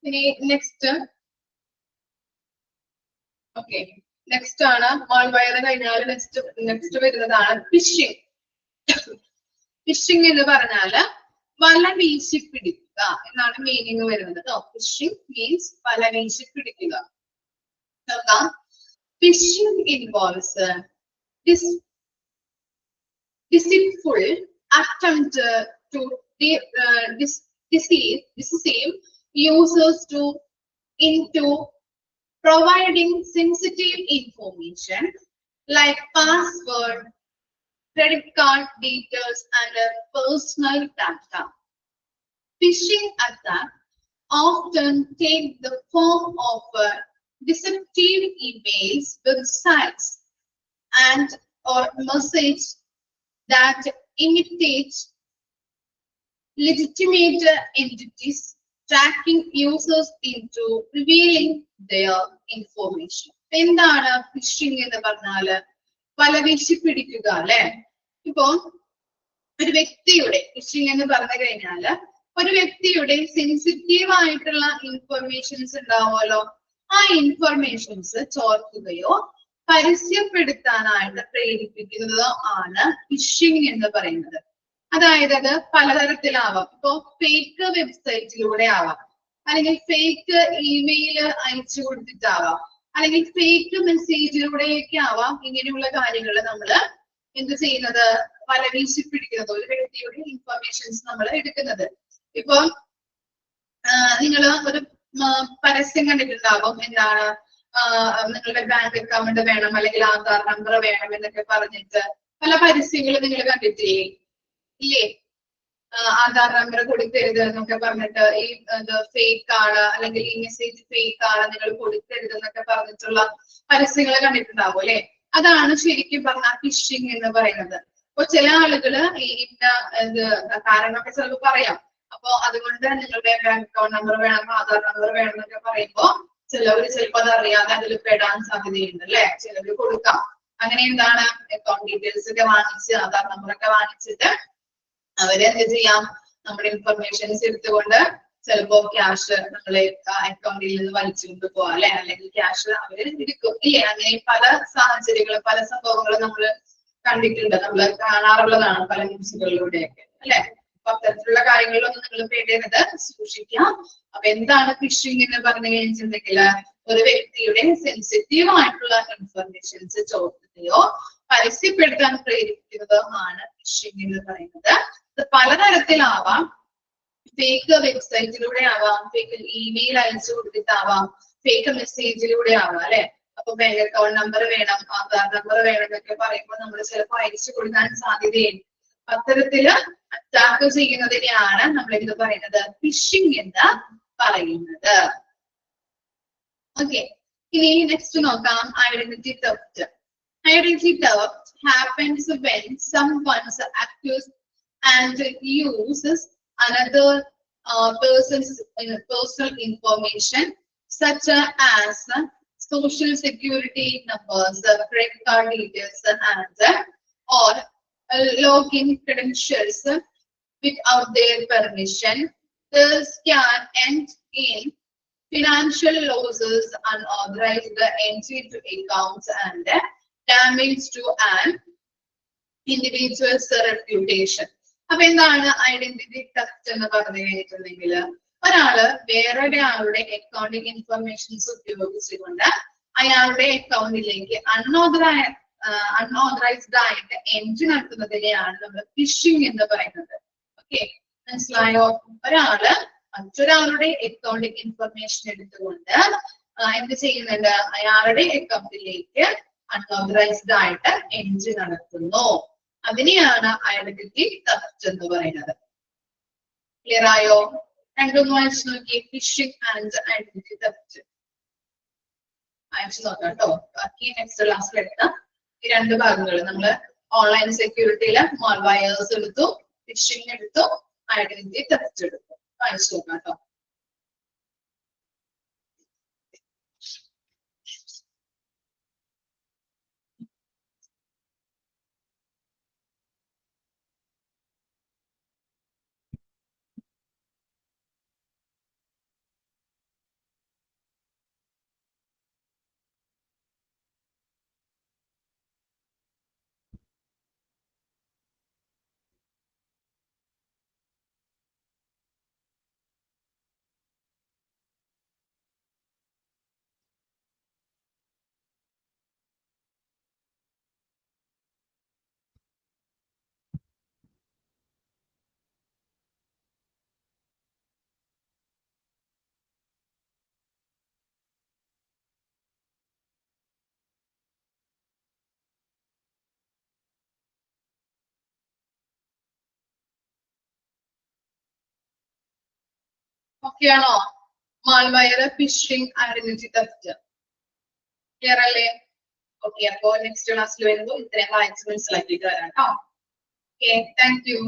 ഇനി നെക്സ്റ്റ്. ഓക്കെ, നെക്സ്റ്റ് ആണ് മാൾവെയർ കഴിഞ്ഞാൽ നെക്സ്റ്റ് വരുന്നതാണ് ഫിഷിംഗ്. ഫിഷിംഗ് എന്ന് പറഞ്ഞാല് വല വീശി പിടിക്കുക എന്നാണ് മീനിങ് വരുന്നത് കേട്ടോ. ഫിഷിംഗ് മീൻസ് വല വീശി പിടിക്കുക. Phishing involves deceitful attempt to deceive users into providing sensitive information like password, credit card details, and personal data. Phishing attacks often take the form of deceptive emails, websites, and or messages that imitate legitimate entities, tracking users into revealing their information. എന്താണ് ഫിഷിംഗ് എന്ന് പറഞ്ഞാല് വലവീശി പിടിക്കുക അല്ലെ. ഇപ്പോ ഒരു വ്യക്തിയുടെ ഫിഷിംഗ് എന്ന് പറഞ്ഞു കഴിഞ്ഞാല് ഒരു വ്യക്തിയുടെ സെൻസിറ്റീവ് ആയിട്ടുള്ള ഇൻഫർമേഷൻസ് ഉണ്ടാവുമല്ലോ, ആ ഇൻഫർമേഷൻസ് ചോർത്തുകയോ പരസ്യപ്പെടുത്താനായിട്ട് പ്രേരിപ്പിക്കുന്നതോ ആണ് ഫിഷിംഗ് എന്ന് പറയുന്നത്. അതായത് അത് പലതരത്തിലാവാം. ഇപ്പോ ഫേക്ക് വെബ്സൈറ്റിലൂടെ ആവാം, അല്ലെങ്കിൽ ഫേക്ക് ഇമെയിൽ അയച്ചു കൊടുത്തിട്ടാവാം, അല്ലെങ്കിൽ ഫേക്ക് മെസ്സേജിലൂടെയൊക്കെ ആവാം. ഇങ്ങനെയുള്ള കാര്യങ്ങൾ നമ്മൾ എന്ത് ചെയ്യുന്നത്, വലവീശി പിടിക്കുന്നത്, ഒരു വ്യക്തിയുടെ ഇൻഫർമേഷൻസ് നമ്മൾ എടുക്കുന്നത്. ഇപ്പൊ നിങ്ങൾ ഒരു പരസ്യം കണ്ടിട്ടുണ്ടാകും, എന്താണ് നിങ്ങളുടെ ബാങ്ക് അക്കൗണ്ട് വേണം അല്ലെങ്കിൽ ആധാർ നമ്പർ വേണം എന്നൊക്കെ പറഞ്ഞിട്ട് പല പരസ്യങ്ങളും നിങ്ങൾ കണ്ടിട്ടില്ലേ? ഇല്ലേ? ആധാർ നമ്പർ കൊടുക്കരുത് എന്നൊക്കെ പറഞ്ഞിട്ട്, ഈ ഫേക്ക് ആണ് അല്ലെങ്കിൽ ഈ മെസ്സേജ് ഫേക്ക് ആണ്, നിങ്ങൾ കൊടുക്കരുത് എന്നൊക്കെ പറഞ്ഞിട്ടുള്ള പരസ്യങ്ങൾ കണ്ടിട്ടുണ്ടാവും അല്ലെ. അതാണ് ശരിക്കും പറഞ്ഞ ഫിഷിംഗ് എന്ന് പറയുന്നത്. അപ്പൊ ചില ആളുകള് ഇന്ന കാരണമൊക്കെ ചിലപ്പോൾ പറയാം. അപ്പൊ അതുകൊണ്ട് നിങ്ങളുടെ ബാങ്ക് അക്കൗണ്ട് നമ്പർ വേണം, ആധാർ നമ്പർ വേണം എന്നൊക്കെ പറയുമ്പോ ചിലവര് ചിലപ്പോൾ അത് അറിയാതെ അതിൽ പെടാൻ സാധ്യതയുണ്ട് അല്ലെ. ചിലവര് കൊടുക്കാം. അങ്ങനെ എന്താണ്, അക്കൗണ്ട് ഡീറ്റെയിൽസ് ഒക്കെ വാങ്ങിച്ച് ആധാർ നമ്പർ ഒക്കെ വാങ്ങിച്ചിട്ട് അവര് എന്ത് ചെയ്യാം, നമ്മുടെ ഇൻഫർമേഷൻസ് എടുത്തുകൊണ്ട് ചിലപ്പോ ക്യാഷ് നമ്മളെ അക്കൗണ്ടിൽ നിന്ന് വലിച്ചുകൊണ്ട് പോവാം അല്ലെ, അല്ലെങ്കിൽ ക്യാഷ് അവര് എടുക്കും ഇല്ലേ. അങ്ങനെ പല സാഹചര്യങ്ങളും പല സംഭവങ്ങളും നമ്മൾ കണ്ടിട്ടുണ്ട്, നമ്മൾ കാണാറുള്ളതാണ് പല ന്യൂസുകളിലൂടെയൊക്കെ അല്ലെ. അപ്പൊ അത്തരത്തിലുള്ള കാര്യങ്ങളിലൊന്നും നിങ്ങൾ പേടിയത് സൂക്ഷിക്കാം. അപ്പൊ എന്താണ് ഫിഷിംഗ് എന്ന് പറഞ്ഞു കഴിഞ്ഞിട്ടുണ്ടെങ്കിൽ, ഒരു വ്യക്തിയുടെ സെൻസിറ്റീവ് ആയിട്ടുള്ള ഇൻഫർമേഷൻസ് ചോർത്തുകയോ പരസ്യപ്പെടുത്താൻ പ്രേരിപ്പിക്കുന്നതോ ആണ് ഫിഷിംഗ് എന്ന് പറയുന്നത്. ഇത് പലതരത്തിലാവാം. ഫേക്ക് വെബ്സൈറ്റിലൂടെ ആവാം, ഫേക്ക് ഇമെയിൽ അയച്ചു കൊടുത്തിട്ടാവാം, ഫേക്ക് മെസ്സേജിലൂടെ ആവാം അല്ലെ. അപ്പൊ ബാങ്ക് അക്കൗണ്ട് നമ്പർ വേണം, ആധാർ നമ്പർ വേണം എന്നൊക്കെ പറയുമ്പോൾ നമ്മൾ ചിലപ്പോൾ അയച്ചു കൊടുക്കാൻ സാധ്യതയുണ്ട്. അത്തരത്തില് അറ്റാക്ക് ചെയ്യുന്നതിനെയാണ് നമ്മൾ എന്ത് പറയുന്നത്, ഫിഷിംഗ് എന്ന് പറയുന്നത്. ഓക്കെ, ഇനി നെക്സ്റ്റ് നോക്കാം, identity theft. Identity theft happens when someone acquires and uses another person's personal information, such as social security numbers, credit card details, and or login credentials without their permission. This can end in financial losses, unauthorized entry to accounts, and damage to an individual's reputation. അപ്പൊ എന്താണ് ഐഡന്റിറ്റി തെഫ്റ്റ് എന്ന് പറഞ്ഞു കഴിഞ്ഞിട്ടുണ്ടെങ്കിൽ, ഒരാള് വേറൊരാളുടെ അക്കൗണ്ടിങ് ഇൻഫർമേഷൻസ് ഉപയോഗിച്ചുകൊണ്ട് അയാളുടെ അക്കൗണ്ടിലേക്ക് അൺഓതറൈസ്ഡ് ആയിട്ട് എൻട്രി നടത്തുന്നതിനെയാണ് നമ്മൾ ഫിഷിംഗ് എന്ന് പറയുന്നത്. ഓക്കെ, മനസ്സിലായോ? ഒരാള് മറ്റൊരാളുടെ അക്കൗണ്ടിങ് ഇൻഫർമേഷൻ എടുത്തുകൊണ്ട് എന്ത് ചെയ്യുന്നുണ്ട്, അയാളുടെ അക്കൗണ്ടിലേക്ക് അൺഓതറൈസ്ഡ് ആയിട്ട് എൻട്രി നടത്തുന്നു. അതിനെയാണ് ഐഡന്റിറ്റി തെഫ്റ്റ് എന്ന് പറയുന്നത്. ക്ലിയർ ആയോ? രണ്ടൊന്നും വായിച്ചു നോക്കി, ഫിഷിംഗ് ആൻഡ് ഐഡന്റിറ്റി തെഫ്റ്റ് അയച്ചു നോക്കാം കേട്ടോ. ബാക്കി നെക്സ്റ്റ് ക്ലാസ്സിൽ എടുത്ത ഈ രണ്ട് ഭാഗങ്ങൾ നമ്മള് ഓൺലൈൻ സെക്യൂരിറ്റിയില് മാൽവെയർസ് എടുത്തു, ഫിഷിംഗ് എടുത്തു, ഐഡന്റിറ്റി തെഫ്റ്റ് എടുത്തു. വായിച്ചു നോക്കാം കേട്ടോ. ഓക്കെ ആണോ? മാൾവയർ, ഫിഷിംഗ്, ഐഡന്റിറ്റി തെഫ്റ്റ്. ക്ലിയർ അല്ലേ? ഓക്കെ, അപ്പോ നെക്സ്റ്റ് ക്ലാസ്സിൽ വരുമ്പോൾ ഇത്രയും വായിച്ച് മനസ്സിലാക്കിയിട്ട് വരാം കേട്ടോ. Okay, thank you.